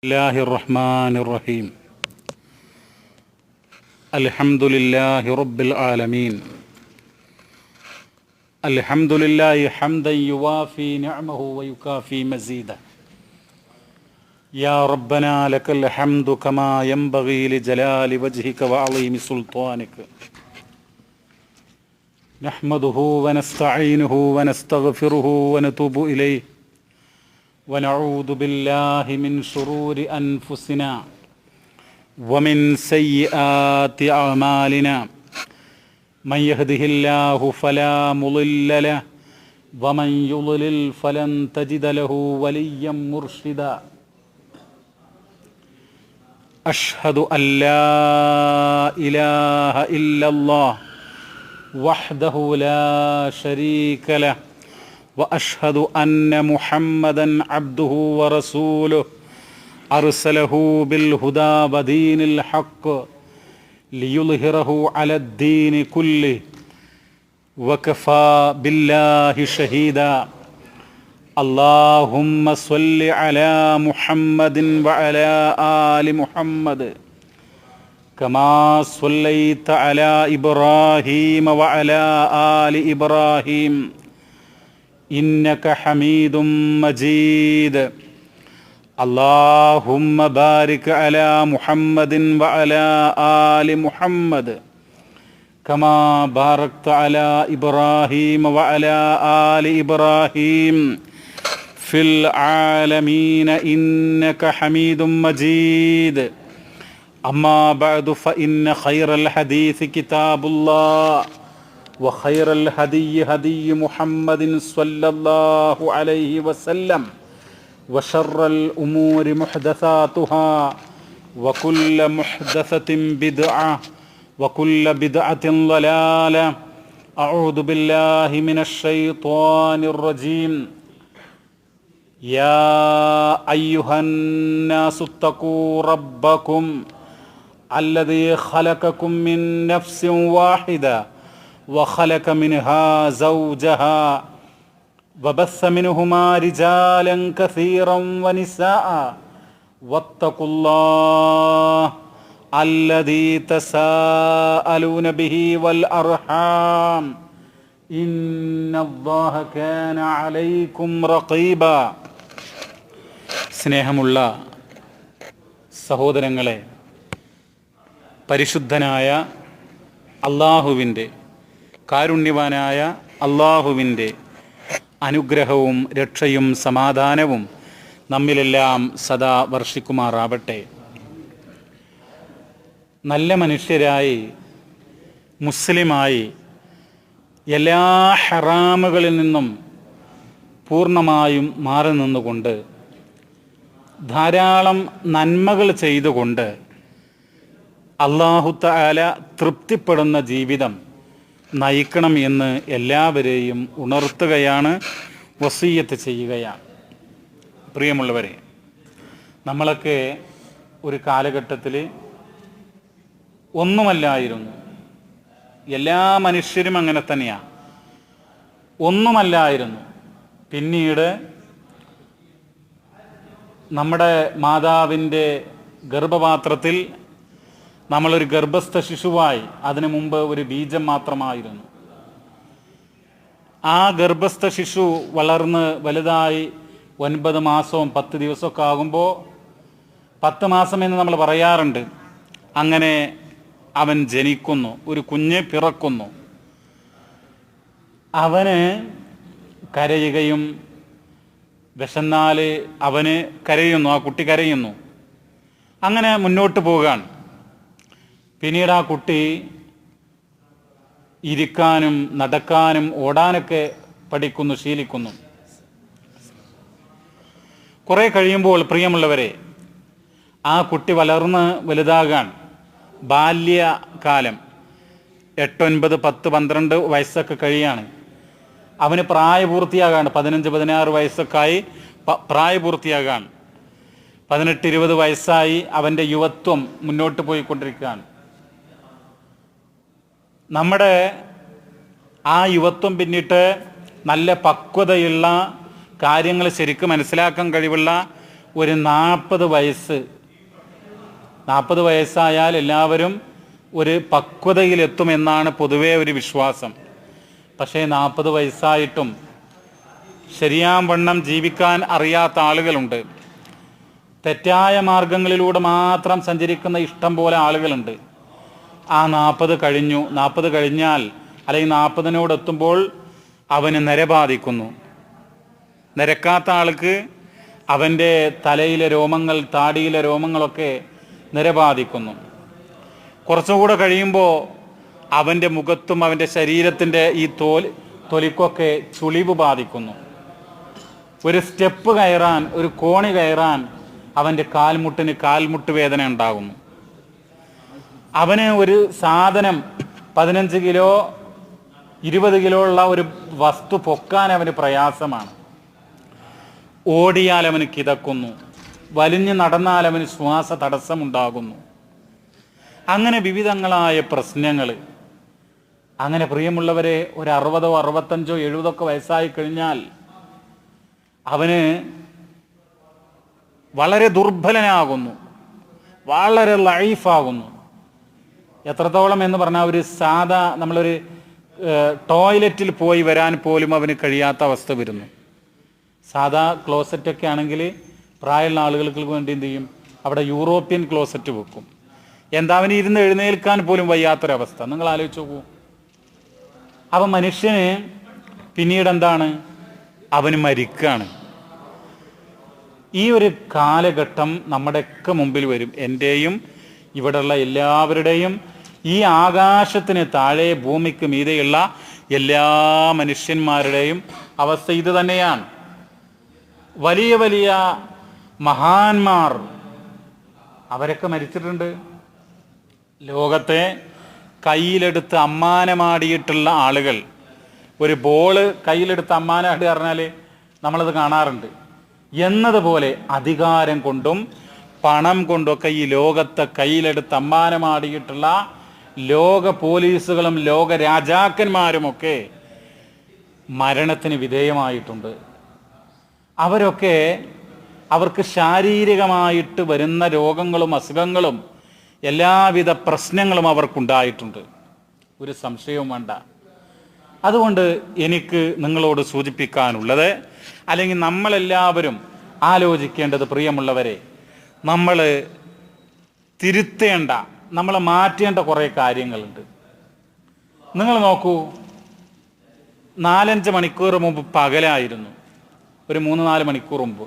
الله الرحمن الرحيم الحمد لله رب العالمين الحمد لله حمدا يوافي نعمه ويكافي مزيده يا ربنا لك الحمد كما ينبغي لجلال وجهك وعظيم سلطانك نحمده ونستعينه ونستغفره ونتوب إليه ونعوذ بالله من شرور أنفسنا ومن سيئات أعمالنا من يهده الله فلا مضل له ومن يضلل فلن تجد له وليا مرشدا أشهد أن لا إله إلا الله وحده لا شريك له وأشهد أن محمدا عبده ورسوله أرسله بالهدى ودين الحق ليظهره على الدين كله وكفى بالله شهيدا اللهم صل على محمد وعلى آل محمد كما صليت على إبراهيم وعلى آل إبراهيم إنك حميد مجيد اللهم بارك على محمد وعلى آل محمد كما باركت على إبراهيم وعلى آل إبراهيم في العالمين إنك حميد مجيد أما بعد فإن خير الحديث كتاب الله وخير الهدي هدي محمد صلى الله عليه وسلم وشر الأمور محدثاتها وكل محدثة بدعة وكل بدعة ضلالة أعوذ بالله من الشيطان الرجيم يا أيها الناس اتقوا ربكم الذي خلقكم من نفس واحدة وخلق منها زوجها وبث منهما رجالا كثيرا ونساء واتقوا الله الذي تساءلون به والأرحام إن الله كان عليكم رقيبا സ്നേഹമുള്ള സഹോദരങ്ങളെ, പരിശുദ്ധനായ അള്ളാഹുവിൻ്റെ, കാരുണ്യവാനായ അള്ളാഹുവിൻ്റെ അനുഗ്രഹവും രക്ഷയും സമാധാനവും നമ്മിലെല്ലാം സദാ വർഷിക്കുമാറാവട്ടെ. നല്ല മനുഷ്യരായി, മുസ്ലിമായി, എല്ലാ ഹറാമുകളിൽ നിന്നും പൂർണ്ണമായും മാറി നിന്നുകൊണ്ട് ധാരാളം നന്മകൾ ചെയ്തുകൊണ്ട് അല്ലാഹു തആല തൃപ്തിപ്പെടുന്ന ജീവിതം നയിക്കണം എന്ന് എല്ലാവരെയും ഉണർത്തുകയാണ്, വസിയ്യത്ത് ചെയ്യുകയാണ്. പ്രിയമുള്ളവരെ, നമ്മളൊക്കെ ഒരു കാലഘട്ടത്തിൽ ഒന്നുമല്ലായിരുന്നു. എല്ലാ മനുഷ്യരും അങ്ങനെ തന്നെയാണ്, ഒന്നുമല്ലായിരുന്നു. പിന്നീട് നമ്മുടെ മാതാവിൻ്റെ ഗർഭപാത്രത്തിൽ നമ്മളൊരു ഗർഭസ്ഥ ശിശുവായി. അതിനു മുമ്പ് ഒരു ബീജം മാത്രമായിരുന്നു. ആ ഗർഭസ്ഥ ശിശു വളർന്ന് വലുതായി 9 മാസവും 10 ദിവസമൊക്കെ ആകുമ്പോൾ, 10 മാസം എന്ന് നമ്മൾ പറയാറുണ്ട്, അങ്ങനെ അവൻ ജനിക്കുന്നു, ഒരു കുഞ്ഞ് പിറക്കുന്നു. അവന് കരയുകയും വിശന്നാൽ അവന് കരയുന്നു, ആ കുട്ടി കരയുന്നു. അങ്ങനെ മുന്നോട്ട് പോവുകയാണ്. പിന്നീട് ആ കുട്ടി ഇരിക്കാനും നടക്കാനും ഓടാനൊക്കെ പഠിക്കുന്നു, ശീലിക്കുന്നു. കുറേ കഴിയുമ്പോൾ പ്രിയമുള്ളവരെ, ആ കുട്ടി വളർന്ന് വലുതാകാൻ ബാല്യകാലം 8, 9, 10, 12 വയസ്സൊക്കെ കഴിയാണ്. അവന് പ്രായപൂർത്തിയാകാണ്. 15, 16 വയസ്സൊക്കെ ആയി പ്രായപൂർത്തിയാകാൻ. 18, 20 വയസ്സായി അവൻ്റെ യുവത്വം മുന്നോട്ട് പോയിക്കൊണ്ടിരിക്കുകയാണ്. നമ്മുടെ ആ യുവത്വം പിന്നിട്ട് നല്ല പക്വതയുള്ള, കാര്യങ്ങൾ ശരിക്കും മനസ്സിലാക്കാൻ കഴിവുള്ള ഒരു 40 വയസ്സ്, 40 വയസ്സായാൽ എല്ലാവരും ഒരു പക്വതയിലെത്തുമെന്നാണ് പൊതുവേ ഒരു വിശ്വാസം. പക്ഷേ 40 വയസ്സായിട്ടും ശരിയാം വണ്ണം ജീവിക്കാൻ അറിയാത്ത ആളുകളുണ്ട്. തെറ്റായ മാർഗങ്ങളിലൂടെ മാത്രം സഞ്ചരിക്കുന്ന ഇഷ്ടം പോലെ ആളുകളുണ്ട്. ആ 40 കഴിഞ്ഞു, 40 കഴിഞ്ഞാൽ അല്ലെങ്കിൽ 40നോടെത്തുമ്പോൾ അവന് നര ബാധിക്കുന്നു. നരക്കാത്ത ആൾക്ക് അവൻ്റെ തലയിലെ രോമങ്ങൾ, താടിയിലെ രോമങ്ങളൊക്കെ നര ബാധിക്കുന്നു. കുറച്ചുകൂടെ കഴിയുമ്പോൾ അവൻ്റെ മുഖത്തും അവൻ്റെ ശരീരത്തിൻ്റെ ഈ തൊലിക്കൊക്കെ ചുളിവ് ബാധിക്കുന്നു. ഒരു സ്റ്റെപ്പ് കയറാൻ, ഒരു കോണി കയറാൻ അവൻ്റെ കാൽമുട്ട് വേദന ഉണ്ടാകുന്നു. അവന് ഒരു സാധനം 15 കിലോ 20 കിലോ ഉള്ള ഒരു വസ്തു പൊക്കാൻ അവന് പ്രയാസമാണ്. ഓടിയാൽ അവന് കിതക്കുന്നു, വലിഞ്ഞു നടന്നാൽ അവന് ശ്വാസ തടസ്സമുണ്ടാകുന്നു. അങ്ങനെ വിവിധങ്ങളായ പ്രശ്നങ്ങൾ. അങ്ങനെ പ്രിയമുള്ളവരെ, ഒരു 60, 65, 70 വയസ്സായി കഴിഞ്ഞാൽ അവന് വളരെ ദുർബലനാകുന്നു, വളരെ ലൈഫാകുന്നു. എത്രത്തോളം എന്ന് പറഞ്ഞാൽ ഒരു നമ്മളൊരു ടോയ്ലറ്റിൽ പോയി വരാൻ പോലും അവന് കഴിയാത്ത അവസ്ഥ വരുന്നു. സാധാ ക്ലോസറ്റൊക്കെ ആണെങ്കിൽ പ്രായമുള്ള ആളുകൾക്ക് വേണ്ടി എന്ത് ചെയ്യും, അവിടെ യൂറോപ്യൻ ക്ലോസറ്റ് വെക്കും. എന്താ അവന് ഇരുന്ന് എഴുന്നേൽക്കാൻ പോലും വയ്യാത്തൊരവസ്ഥ. നിങ്ങൾ ആലോചിച്ച് നോക്കൂ. അപ്പം മനുഷ്യന് പിന്നീട് എന്താണ്, അവന് മരിക്കുകയാണ്. ഈ ഒരു കാലഘട്ടം നമ്മുടെയൊക്കെ മുമ്പിൽ വരും. എൻ്റെയും ഇവിടെയുള്ള എല്ലാവരുടെയും, ഈ ആകാശത്തിന് താഴെ ഭൂമിക്ക് മീതെയുള്ള എല്ലാ മനുഷ്യന്മാരുടെയും അവസ്ഥ ഇത് തന്നെയാണ്. വലിയ വലിയ മഹാന്മാർ അവരൊക്കെ മരിച്ചിട്ടുണ്ട്. ലോകത്തെ കയ്യിലെടുത്ത് അമ്മാനമാടിയിട്ടുള്ള ആളുകൾ, ഒരു ബോള് കയ്യിലെടുത്ത് അമ്മാനാട് പറഞ്ഞാൽ നമ്മളത് കാണാറുണ്ട്. എന്നതുപോലെ അധികാരം കൊണ്ടും പണം കൊണ്ടൊക്കെ ഈ ലോകത്തെ കയ്യിലെടുത്ത് അമ്മാനമാടിയിട്ടുള്ള ലോക പോലീസുകളും ലോക രാജാക്കന്മാരുമൊക്കെ മരണത്തിന് വിധേയമായിട്ടുണ്ട്. അവർക്ക് ശാരീരികമായിട്ട് വരുന്ന രോഗങ്ങളും അസുഖങ്ങളും എല്ലാവിധ പ്രശ്നങ്ങളും അവർക്കുണ്ടായിട്ടുണ്ട്. ഒരു സംശയവും വേണ്ട. അതുകൊണ്ട് എനിക്ക് നിങ്ങളോട് സൂചിപ്പിക്കാനുള്ളത്, അല്ലെങ്കിൽ നമ്മളെല്ലാവരും ആലോചിക്കേണ്ടത്, പ്രിയമുള്ളവരെ, നമ്മൾ തിരുത്തേണ്ട, നമ്മൾ മാറ്റേണ്ട കുറേ കാര്യങ്ങളുണ്ട്. നിങ്ങൾ നോക്കൂ, 4-5 മണിക്കൂർ മുമ്പ് പകലായിരുന്നു, ഒരു 3-4 മണിക്കൂർ മുമ്പ്.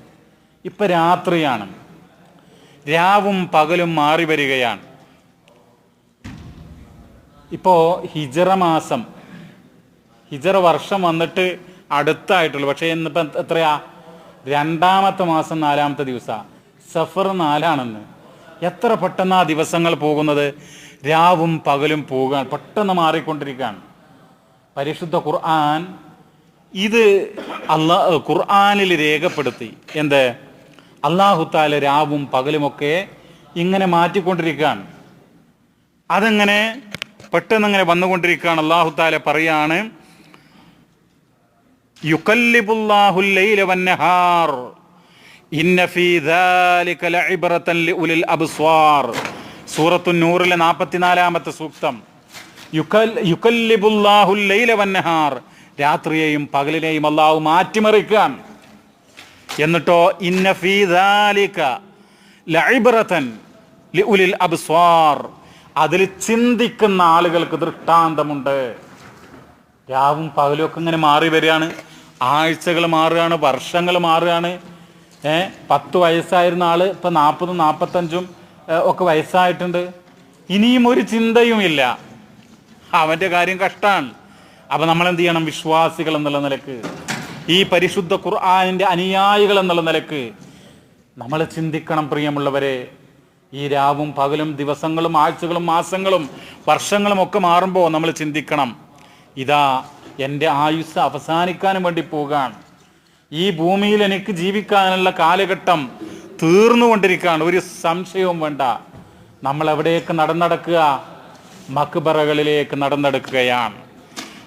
ഇപ്പം രാത്രിയാണ്. രാവും പകലും മാറി വരികയാണ്. ഇപ്പോൾ ഹിജറ മാസം, ഹിജറ വർഷം വന്നിട്ട് അടുത്തായിട്ടുള്ളൂ. പക്ഷേ ഇന്നിപ്പം എത്രയാ, 2ാമത്തെ മാസം 4ാമത്തെ ദിവസമാണ്. സഫർ 4ആണെന്ന്. എത്ര പെട്ടെന്ന് ആ ദിവസങ്ങൾ പോകുന്നത്. രാവും പകലും പോകുകയാണ്, പെട്ടെന്ന് മാറിക്കൊണ്ടിരിക്കുകയാണ്. പരിശുദ്ധ ഖുർആൻ ഇത് ഖുർആനിൽ രേഖപ്പെടുത്തി. എന്ത്? അല്ലാഹു തആല രാവും പകലുമൊക്കെ ഇങ്ങനെ മാറ്റിക്കൊണ്ടിരിക്കുകയാണ്. അതെങ്ങനെ പെട്ടെന്ന് ഇങ്ങനെ വന്നുകൊണ്ടിരിക്കുകയാണ്. അല്ലാഹു തആല പറയാണ്, യുകല്ലിബുല്ലാഹുൽ ലൈല വന്നഹാർ ഇന്ന ഫീ ദാലിക ലഇബ്റതൻ ലിഉലിൽ അബ്സ്വാർ. സൂറത്തുൻ നൂറിലെ 44ാമത്തെ സൂക്തം. യുകല്ലിബുല്ലാഹുൽ ലൈല വന്നഹാർ, രാത്രിയെയും പകലിനെയും അല്ലാഹു മാറ്റിമറിക്കാൻ. എന്നിട്ടോ ഇന്ന ഫീ ദാലിക ലഇബ്റതൻ ലിഉലിൽ അബ്സ്വാർ, അതിൽ ചിന്തിക്കുന്ന ആളുകൾക്ക് ദൃഷ്ടാന്തമുണ്ട്. രാവും പകലും ഒക്കെ ഇങ്ങനെ മാറി വരികയാണ്. ആഴ്ചകൾ മാറുകയാണ്, വർഷങ്ങൾ മാറുകയാണ്. 10 വയസ്സായിരുന്ന ആള് ഇപ്പം 40, 45 ഒക്കെ വയസ്സായിട്ടുണ്ട്. ഇനിയും ഒരു ചിന്തയുമില്ല. അവൻ്റെ കാര്യം കഷ്ടമാണ്. അപ്പം നമ്മൾ എന്ത് ചെയ്യണം? വിശ്വാസികൾ എന്നുള്ള നിലക്ക്, ഈ പരിശുദ്ധ ഖുർആനിൻ്റെ അനുയായികൾ എന്നുള്ള നിലക്ക് നമ്മൾ ചിന്തിക്കണം. പ്രിയമുള്ളവരെ, ഈ രാവും പകലും ദിവസങ്ങളും ആഴ്ചകളും മാസങ്ങളും വർഷങ്ങളും ഒക്കെ മാറുമ്പോൾ നമ്മൾ ചിന്തിക്കണം, ഇതാ എൻ്റെ ആയുസ് അവസാനിക്കാനും വേണ്ടി പോവുകയാണ്. ഈ ഭൂമിയിൽ എനിക്ക് ജീവിക്കാനുള്ള കാലഘട്ടം തീർന്നുകൊണ്ടിരിക്കുകയാണ്. ഒരു സംശയവും വേണ്ട. നമ്മൾ എവിടേക്ക് നടക്കുക? മക്ബറകളിലേക്ക് നടന്നെടുക്കുകയാണ്.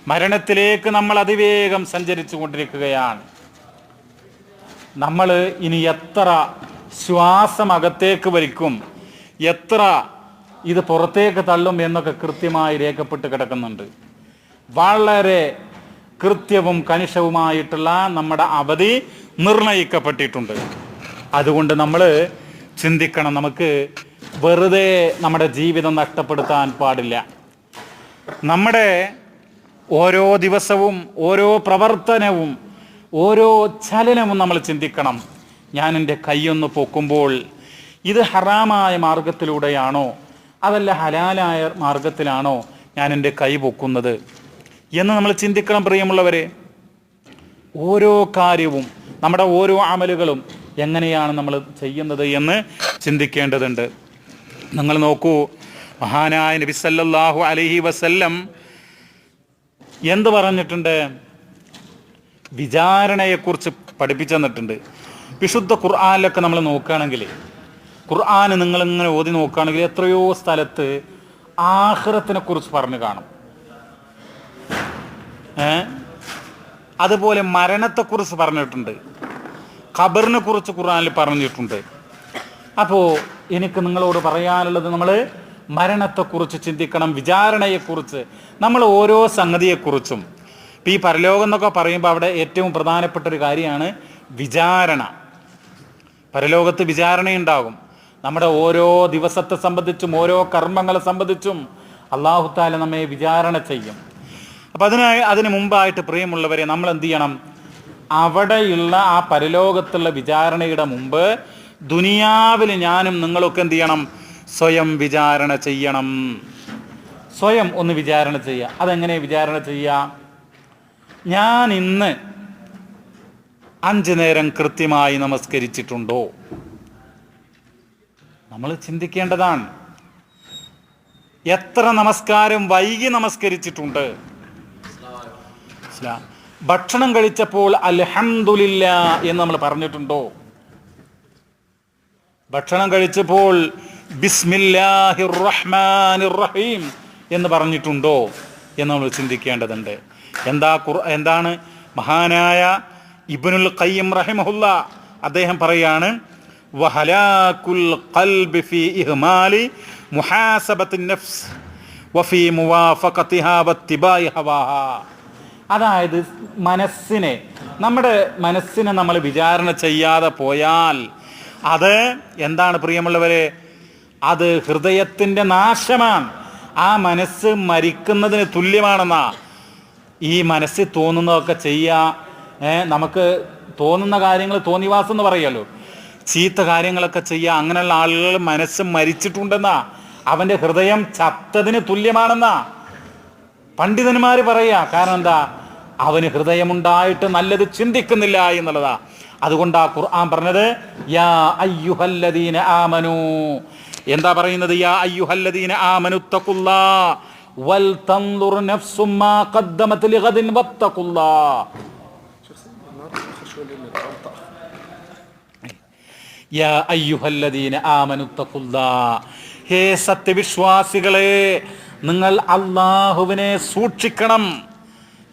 മരണത്തിലേക്ക് നമ്മൾ അതിവേഗം സഞ്ചരിച്ചു കൊണ്ടിരിക്കുകയാണ്. നമ്മൾ ഇനി എത്ര ശ്വാസം അകത്തേക്ക് വലിക്കും, എത്ര ഇത് പുറത്തേക്ക് തള്ളും എന്നൊക്കെ കൃത്യമായി രേഖപ്പെട്ട് കിടക്കുന്നുണ്ട്. വളരെ കൃത്യവും കണിശവുമായിട്ടുള്ള നമ്മുടെ അവധി നിർണയിക്കപ്പെട്ടിട്ടുണ്ട്. അതുകൊണ്ട് നമ്മൾ ചിന്തിക്കണം, നമുക്ക് വെറുതെ നമ്മുടെ ജീവിതം നഷ്ടപ്പെടുത്താൻ പാടില്ല. നമ്മുടെ ഓരോ ദിവസവും ഓരോ പ്രവർത്തനവും ഓരോ ചലനവും നമ്മൾ ചിന്തിക്കണം. ഞാൻ എൻ്റെ കൈയൊന്ന് പൊക്കുമ്പോൾ ഇത് ഹറാമായ മാർഗത്തിലൂടെയാണോ അതല്ല ഹലാലായ മാർഗത്തിലാണോ ഞാൻ എൻ്റെ കൈ പൊക്കുന്നത് എന്ന് നമ്മൾ ചിന്തിക്കണം. പ്രിയമുള്ളവരെ, ഓരോ കാര്യവും നമ്മുടെ ഓരോ അമലുകളും എങ്ങനെയാണ് നമ്മൾ ചെയ്യുന്നത് എന്ന് ചിന്തിക്കേണ്ടതുണ്ട്. നിങ്ങൾ നോക്കൂ, മഹാനായ നബി സല്ലല്ലാഹു അലൈഹി വസല്ലം എന്ത് പറഞ്ഞിട്ടുണ്ട്? വിചാരണയെക്കുറിച്ച് പഠിപ്പിച്ചു തന്നിട്ടുണ്ട്. വിശുദ്ധ ഖുർആനിലൊക്കെ നമ്മൾ നോക്കുകയാണെങ്കിൽ, ഖുർആൻ നിങ്ങളിങ്ങനെ ഓതി നോക്കുകയാണെങ്കിൽ എത്രയോ സ്ഥലത്ത് ആഖിറത്തിനെ കുറിച്ച് പറഞ്ഞു കാണും. അതുപോലെ മരണത്തെക്കുറിച്ച് പറഞ്ഞിട്ടുണ്ട്, ഖബറിനെ കുറിച്ച് ഖുർആനിൽ പറഞ്ഞിട്ടുണ്ട്. അപ്പോൾ എനിക്ക് നിങ്ങളോട് പറയാനുള്ളത്, നമ്മൾ മരണത്തെക്കുറിച്ച് ചിന്തിക്കണം, വിചാരണയെക്കുറിച്ച്, നമ്മൾ ഓരോ സംഗതിയെക്കുറിച്ചും. ഇപ്പം ഈ പരലോകം എന്നൊക്കെ പറയുമ്പോൾ അവിടെ ഏറ്റവും പ്രധാനപ്പെട്ട ഒരു കാര്യമാണ് വിചാരണ. പരലോകത്ത് വിചാരണയുണ്ടാകും. നമ്മുടെ ഓരോ ദിവസത്തെ സംബന്ധിച്ചും ഓരോ കർമ്മങ്ങളെ സംബന്ധിച്ചും അല്ലാഹു തആല നമ്മെ വിചാരണ ചെയ്യും. അപ്പം അതിന് മുമ്പായിട്ട് പ്രിയമുള്ളവരെ, നമ്മൾ എന്ത് ചെയ്യണം? അവിടെയുള്ള ആ പരലോകത്തുള്ള വിചാരണയുടെ മുമ്പ് ദുനിയാവിൽ ഞാനും നിങ്ങളൊക്കെ എന്ത് ചെയ്യണം? സ്വയം വിചാരണ ചെയ്യണം. സ്വയം ഒന്ന് വിചാരണ ചെയ്യുക. അതെങ്ങനെ വിചാരണ ചെയ്യുക? ഞാൻ ഇന്ന് 5 നേരം കൃത്യമായി നമസ്കരിച്ചിട്ടുണ്ടോ? നമ്മൾ ചിന്തിക്കേണ്ടതാണ്. എത്ര നമസ്കാരം വൈകി നമസ്കരിച്ചിട്ടുണ്ട്? ഭക്ഷണം കഴിച്ചപ്പോൾ അൽഹംദുലില്ലാ എന്ന് നമ്മൾ പറഞ്ഞിട്ടുണ്ടോ? ഭക്ഷണം കഴിച്ചപ്പോൾ ബിസ്മില്ലാഹിർ റഹ്മാനിർ റഹീം എന്ന് പറഞ്ഞിട്ടുണ്ടോ എന്ന് നമ്മൾ ചിന്തിക്കേണ്ടതുണ്ട്. എന്താണ് മഹാനായ ഇബ്നുൽ ഖയ്യിം റഹിമഹുല്ല അദ്ദേഹം പറയാണ്, വഹലാകുൽ ഖൽബി ഫീ ഇഹ്മാലി മുഹാസബത്തിൻ നഫ്സ് വഫീ മുവാഫഖതിഹാ വത്തിബാഇ ഹവാഹാ. അതായത് നമ്മുടെ മനസ്സിനെ നമ്മൾ വിചാരണ ചെയ്യാതെ പോയാൽ അത് എന്താണ് പ്രിയമുള്ളവരെ? അത് ഹൃദയത്തിൻ്റെ നാശമാണ്. ആ മനസ്സ് മരിക്കുന്നതിന് തുല്യമാണെന്നാ. ഈ മനസ്സിൽ തോന്നുന്നതൊക്കെ ചെയ്യുക, നമുക്ക് തോന്നുന്ന കാര്യങ്ങൾ തോന്നിവാസം എന്ന് പറയുമല്ലോ, ചീത്ത കാര്യങ്ങളൊക്കെ ചെയ്യുക, അങ്ങനെയുള്ള ആളുകൾ മനസ്സ് മരിച്ചിട്ടുണ്ടെന്നാ, അവൻ്റെ ഹൃദയം ചത്തതിന് തുല്യമാണെന്നാ പണ്ഡിതന്മാർ പറയുക. കാരണം എന്താ? അവന് ഹൃദയമുണ്ടായിട്ട് നല്ലത് ചിന്തിക്കുന്നില്ല എന്നുള്ളതാ. അതുകൊണ്ടാ ഖുർആൻ പറഞ്ഞത് യാ അയ്യുഹല്ലദീന ആമനൂ. എന്താ പറയുന്നത്? യാ അയ്യുഹല്ലദീന ആമനു തഖുല്ലാഹ് വൽ തൻദുർ നഫ്സും മാ ഖദ്ദമത് ലിഗദിൻ വത്തഖുല്ലാഹ്. യാ അയ്യുഹല്ലദീന ആമനു തഖുല്ലാഹ്. ഹേ സത്യവിശ്വാസികളെ, നിങ്ങൾ അല്ലാഹുവിനെ സൂക്ഷിക്കണം.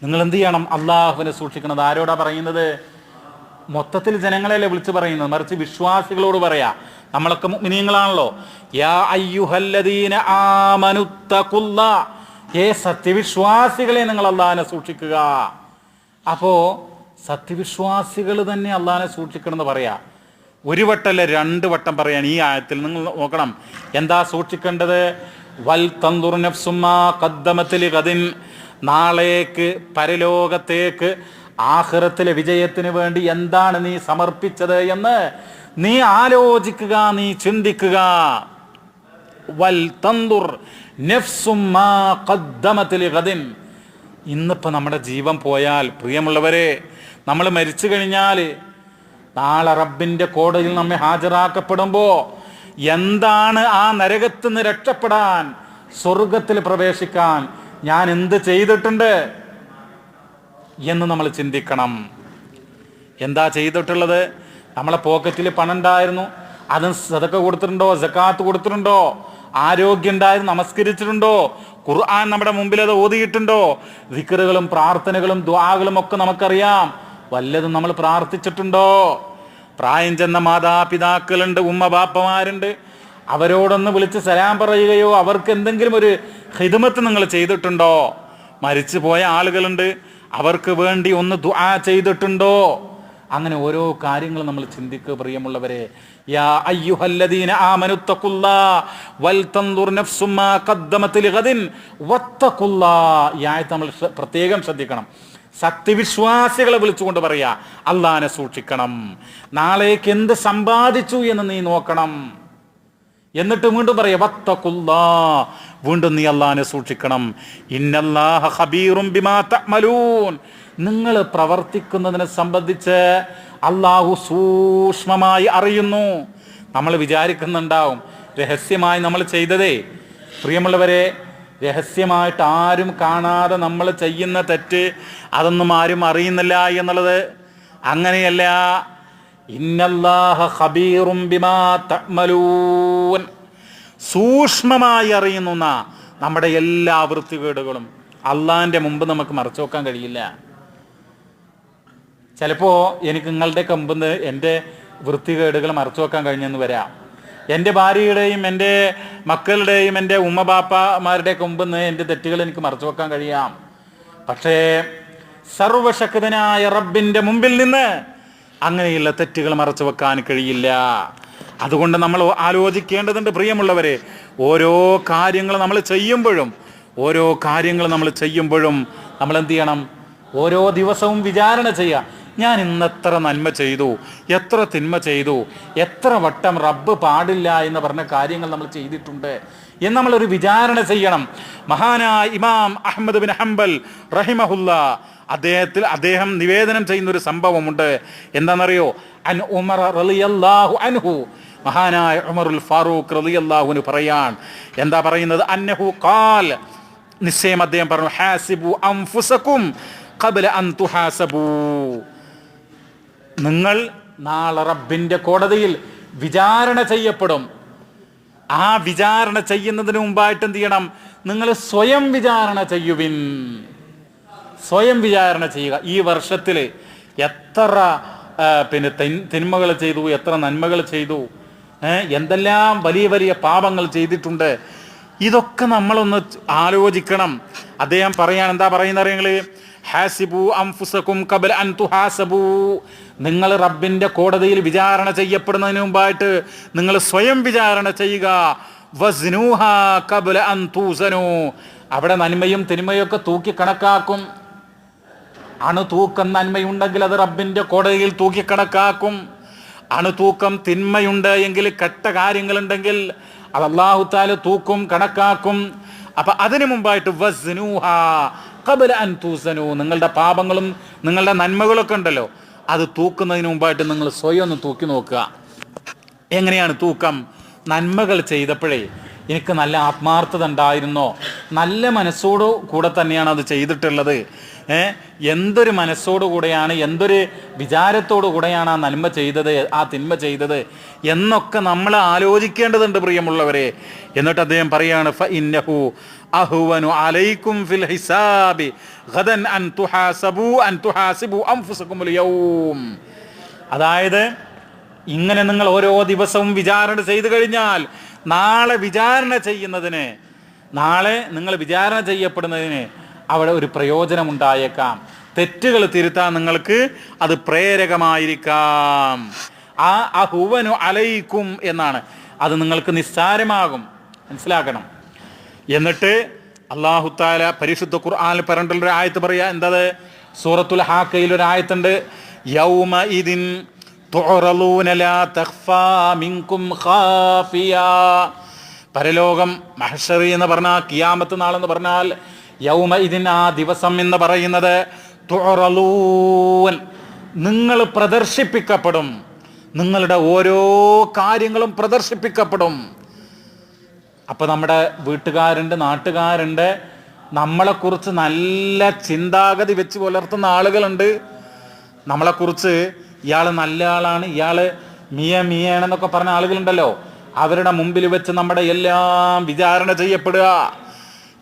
നിങ്ങൾ എന്ത് ചെയ്യണം? അല്ലാഹുവിനെ സൂക്ഷിക്കണം. ആരോടാ പറയുന്നത്? മൊത്തത്തിൽ ജനങ്ങളെയല്ലേ വിളിച്ചു പറയുന്നത്, മറിച്ച് വിശ്വാസികളോട് പറയാ. നമ്മളൊക്കെ മുഅ്മിനീങ്ങളാണല്ലോ. യാ അയ്യുഹല്ലദീന ആമനു തഖുല്ലാഹ്. ഹേ സത്യവിശ്വാസികളെ, നിങ്ങൾ അല്ലാഹുവിനെ സൂക്ഷിക്കുക. അപ്പോൾ സത്യവിശ്വാസികൾ തന്നെ അല്ലാഹുവിനെ സൂക്ഷിക്കണം എന്ന് പറയാ. ഒരു വട്ടമല്ല 2 വട്ടം പറയാൻ ഈ ആയത്തിൽ. നിങ്ങൾ നോക്കണം എന്താ സൂക്ഷിക്കേണ്ടത്. വൽ തൻദുർ നഫ്സും മാ ഖദ്ദമത് ലിഗദിൻ. നാളേക്ക്, പരലോകത്തേക്ക്, ആഖിറത്തിലെ വിജയത്തിന് വേണ്ടി എന്താണ് നീ സമർപ്പിച്ചത് എന്ന് നീ ആലോചിക്കുക, നീ ചിന്തിക്കുക. വൽ തൻദുർ നഫ്സും മാ ഖദ്ദമത് ലിഗദിൻ. ഇന്നിപ്പോൾ നമ്മുടെ ജീവൻ പോയാൽ, പ്രിയമുള്ളവരെ, നമ്മൾ മരിച്ചു കഴിഞ്ഞാൽ നാളെ റബ്ബിൻ്റെ കോടതിയിൽ നമ്മെ ഹാജരാക്കപ്പെടുമ്പോൾ എന്താണ് ആ നരകത്തിൽ നിന്ന് രക്ഷപ്പെടാൻ, സ്വർഗത്തിൽ പ്രവേശിക്കാൻ ഞാൻ എന്ത് ചെയ്തിട്ടുണ്ട് എന്ന് നമ്മൾ ചിന്തിക്കണം. എന്താ ചെയ്തിട്ടുള്ളത്? നമ്മളെ പോക്കറ്റിൽ പണം ഉണ്ടായിരുന്നു, അത് സദഖ കൊടുത്തിട്ടുണ്ടോ? സകാത്ത് കൊടുത്തിട്ടുണ്ടോ? ആരോഗ്യം ഉണ്ടായിരുന്നു, നമസ്കരിച്ചിട്ടുണ്ടോ? ഖുർആൻ നമ്മുടെ മുമ്പിൽ അത് ഓതിയിട്ടുണ്ടോ? ദിക്റുകളും പ്രാർത്ഥനകളും ദുആകളും ഒക്കെ നമുക്കറിയാം. വല്ലതും നമ്മൾ പ്രാർത്ഥിച്ചിട്ടുണ്ടോ? പ്രായം ചെന്ന മാതാപിതാക്കളുണ്ട്, ഉമ്മ ബാപ്പമാരുണ്ട്. അവരോടൊന്ന് വിളിച്ച് സലാം പറയുകയോ അവർക്ക് എന്തെങ്കിലും ഒരു ഖിദ്മത്ത് നിങ്ങൾ ചെയ്തിട്ടുണ്ടോ? മരിച്ചു പോയ ആളുകളുണ്ട്, അവർക്ക് വേണ്ടി ഒന്ന് ദുആ ചെയ്തിട്ടുണ്ടോ? അങ്ങനെ ഓരോ കാര്യങ്ങൾ നമ്മൾ ചിന്തിക്കുക പ്രിയമുള്ളവരെ. യാ അയ്യുഹല്ലദീന ആമനുത്തഖുല്ലാഹ വൽ തൻദുർ നഫ്സും മാ ഖദ്ദമത് ലിഗദിൻ വത്തഖുല്ലാഹ. ഈ ആയത്ത് നമ്മൾ പ്രത്യേകം ശ്രദ്ധിക്കണം. സത്യവിശ്വാസികളെ വിളിച്ചുകൊണ്ട് പറയാ, അള്ളാനെ സൂക്ഷിക്കണം, നാളേക്ക് എന്ത് സമ്പാദിച്ചു എന്ന് നീ നോക്കണം. എന്നിട്ട് വീണ്ടും പറയാ വത്തഖുല്ലാഹ, വീണ്ടും നീ അള്ളാനെ സൂക്ഷിക്കണം. ഇന്നല്ലാഹ ഖബീറും ബിമാ തഅമലൂൻ, നിങ്ങൾ പ്രവർത്തിക്കുന്നതിനെ സംബന്ധിച്ച് അള്ളാഹു സൂക്ഷ്മമായി അറിയുന്നു. നമ്മൾ വിചാരിക്കുന്നുണ്ടാവും രഹസ്യമായി നമ്മൾ ചെയ്തതേ. പ്രിയമുള്ളവരെ, രഹസ്യമായിട്ട് ആരും കാണാതെ നമ്മൾ ചെയ്യുന്ന തെറ്റ് അതൊന്നും ആരും അറിയുന്നില്ല എന്നുള്ളത് അങ്ങനെയല്ല. ഇന്നല്ലാഹ ഖബീറും ബിമാ തഅമലൂൻ, സൂക്ഷ്മമായി അറിയുന്ന നമ്മുടെ എല്ലാ വൃത്തികേടുകളും അള്ളാഹിൻ്റെ മുമ്പ് നമുക്ക് മറച്ചു വെക്കാൻ കഴിയില്ല. ചിലപ്പോൾ എനിക്ക് നിങ്ങളുടെയൊക്കെ മുമ്പിൽ നിന്ന് എൻ്റെ വൃത്തികേടുകൾ മറച്ചു വെക്കാൻ കഴിഞ്ഞെന്ന് വരാം. എൻ്റെ ഭാര്യയുടെയും എൻ്റെ മക്കളുടെയും എൻ്റെ ഉമ്മ ബാപ്പമാരുടെയൊക്കെ മുമ്പിൽ നിന്ന് എൻ്റെ തെറ്റുകൾ എനിക്ക് മറച്ചു വെക്കാൻ കഴിയാം. പക്ഷേ സർവശക്തനായ റബ്ബിൻ്റെ മുമ്പിൽ നിന്ന് അങ്ങനെയുള്ള തെറ്റുകൾ മറച്ചു വെക്കാൻ കഴിയില്ല. അതുകൊണ്ട് നമ്മൾ ആലോചിക്കേണ്ടതുണ്ട് പ്രിയമുള്ളവരെ. ഓരോ കാര്യങ്ങൾ നമ്മൾ ചെയ്യുമ്പോഴും നമ്മൾ എന്ത് ചെയ്യണം? ഓരോ ദിവസവും വിചാരണ ചെയ്യുക. ഞാൻ ഇന്നെത്ര നന്മ ചെയ്തു, എത്ര തിന്മ ചെയ്തു, എത്ര വട്ടം റബ്ബ് പാടില്ല എന്ന് പറഞ്ഞ കാര്യങ്ങൾ നമ്മൾ ചെയ്തിട്ടുണ്ട് എന്ന് നമ്മളൊരു വിചാരണ ചെയ്യണം. മഹാനായ ഇമാം അഹ്മദ് ബിൻ ഹംബൽ റഹിമഹുല്ലാ അദ്ദേഹം നിവേദനം ചെയ്യുന്നൊരു സംഭവമുണ്ട്. എന്താണെന്നറിയോ? അൻ ഉമർ റളിയല്ലാഹു അൻഹു, മഹാനായ ഉമറുൽ ഫാറൂഖ് റളിയല്ലാഹുവിന് പറയാൻ. എന്താ പറയുന്നത്? അന്നഹു ഖാൽ, നിശ്ചയം അദ്ദേഹം പറഞ്ഞു, ഹാസിബു അൻഫുസകും ഖബ്ല അൻ തുഹാസബു, നിങ്ങൾ നാളെ റബ്ബിന്റെ കോടതിയിൽ വിചാരണ ചെയ്യപ്പെടും. ആ വിചാരണ ചെയ്യുന്നതിന് മുമ്പായിട്ട് എന്ത് ചെയ്യണം? നിങ്ങൾ സ്വയം വിചാരണ ചെയ്യുവിൻ. സ്വയം വിചാരണ ചെയ്യുക. ഈ വർഷത്തിൽ എത്ര തിന്മകൾ ചെയ്തു, എത്ര നന്മകൾ ചെയ്തു, എന്തെല്ലാം വലിയ വലിയ പാപങ്ങൾ ചെയ്തിട്ടുണ്ട്, ഇതൊക്കെ നമ്മളൊന്ന് ആലോചിക്കണം. അദ്ദേഹം പറയാൻ എന്താ പറയുന്നത്? ഹാസിബു അൻഫുസകും ഖബ്ല അൻ തുഹാസബു, നിങ്ങൾ റബ്ബിന്റെ കോടതിയിൽ വിചാരണ ചെയ്യപ്പെടുന്നതിന് മുമ്പായിട്ട് നിങ്ങൾ സ്വയം വിചാരണ ചെയ്യുക. വസ്നുഹാ ഖബ്ല അൻ തൂസനു, അവിടെ നന്മയും തിന്മയൊക്കെ തൂക്കി കണക്കാക്കും. അണുതൂക്കം നന്മയുണ്ടെങ്കിൽ അത് റബ്ബിന്റെ കോടതിയിൽ തൂക്കി കണക്കാക്കും. അണുതൂക്കം തിന്മയുണ്ട് എങ്കിൽ, കെട്ട കാര്യങ്ങളുണ്ടെങ്കിൽ അത് അല്ലാഹു തആല തൂക്കും, കണക്കാക്കും. അപ്പൊ അതിനു മുമ്പായിട്ട് വസ്നുഹാ ഖബ്ല അൻ തൂസനു, നിങ്ങളുടെ പാപങ്ങളും നിങ്ങളുടെ നന്മകളൊക്കെ ഉണ്ടല്ലോ, അത് തൂക്കുന്നതിന് മുമ്പായിട്ട് നിങ്ങൾ സ്വയം ഒന്ന് തൂക്കി നോക്കുക. എങ്ങനെയാണ് തൂക്കം? നന്മകൾ ചെയ്തപ്പോഴേ എനിക്ക് നല്ല ആത്മാർത്ഥത ഉണ്ടായിരുന്നോ, നല്ല മനസ്സോടു കൂടെ തന്നെയാണ് അത് ചെയ്തിട്ടുള്ളത്, എന്തൊരു മനസ്സോടുകൂടെയാണ്, എന്തൊരു വിചാരത്തോടു കൂടെയാണ് ആ നന്മ ചെയ്തത്, ആ തിന്മ ചെയ്തത് എന്നൊക്കെ നമ്മൾ ആലോചിക്കേണ്ടതുണ്ട് പ്രിയമുള്ളവരെ. എന്നിട്ട് അദ്ദേഹം പറയാണ്, ഫഇന്നഹു അഹ്വനു അലൈക്കും ഫിൽ ഹിസാബി ഗദൻ അൻ തുഹാസിബു അൻഫുസകുമുൽ യൗം. അതായത് ഇങ്ങനെ നിങ്ങൾ ഓരോ ദിവസവും വിചാരണ ചെയ്തു കഴിഞ്ഞാൽ നാളെ നിങ്ങൾ വിചാരണ ചെയ്യപ്പെടുന്നതിന് അവിടെ ഒരു പ്രയോജനമുണ്ടായേക്കാം. തെറ്റുകൾ തിരുത്താൻ നിങ്ങൾക്ക് അത് പ്രേരകമായിരിക്കാം. ആ അഹ്വനു അലൈക്കും എന്നാണ്, അത് നിങ്ങൾക്ക് നിസ്സാരമാകും, മനസ്സിലാക്കണം. എന്നിട്ട് അല്ലാഹു തആല പരിശുദ്ധ ഖുർആനിൽ പറഞ്ഞിട്ടുള്ളൊരു ആയത്ത് പറയാ. എന്തത്? സൂറത്തുൽ ഹാക്കയിൽ ഒരു ആയത്തുണ്ട്, യൗമ ഇദിൻ തുഅറലൂന ലാ തഖ്ഫാ മിൻകും ഖാഫിയ. പരലോകം, മഹ്ശർ എന്ന് പറഞ്ഞാൽ ഖിയാമത്ത് നാളെന്ന് പറഞ്ഞാൽ, യൗമ ഇദിൻ ആ ദിവസം എന്ന് പറയുന്നത്, തുഅറലൂൻ നിങ്ങൾ പ്രദർശിപ്പിക്കപ്പെടും, നിങ്ങളുടെ ഓരോ കാര്യങ്ങളും പ്രദർശിപ്പിക്കപ്പെടും. അപ്പൊ നമ്മുടെ വീട്ടുകാരുണ്ട്, നാട്ടുകാരുണ്ട്, നമ്മളെക്കുറിച്ച് നല്ല ചിന്താഗതി വെച്ച് പുലർത്തുന്ന ആളുകളുണ്ട്. നമ്മളെക്കുറിച്ച് ഇയാൾ നല്ല ആളാണ്, ഇയാൾ മിയാണെന്നൊക്കെ പറഞ്ഞ ആളുകളുണ്ടല്ലോ. അവരുടെ മുമ്പിൽ വെച്ച് നമ്മുടെ എല്ലാം വിചാരണ ചെയ്യപ്പെടുക.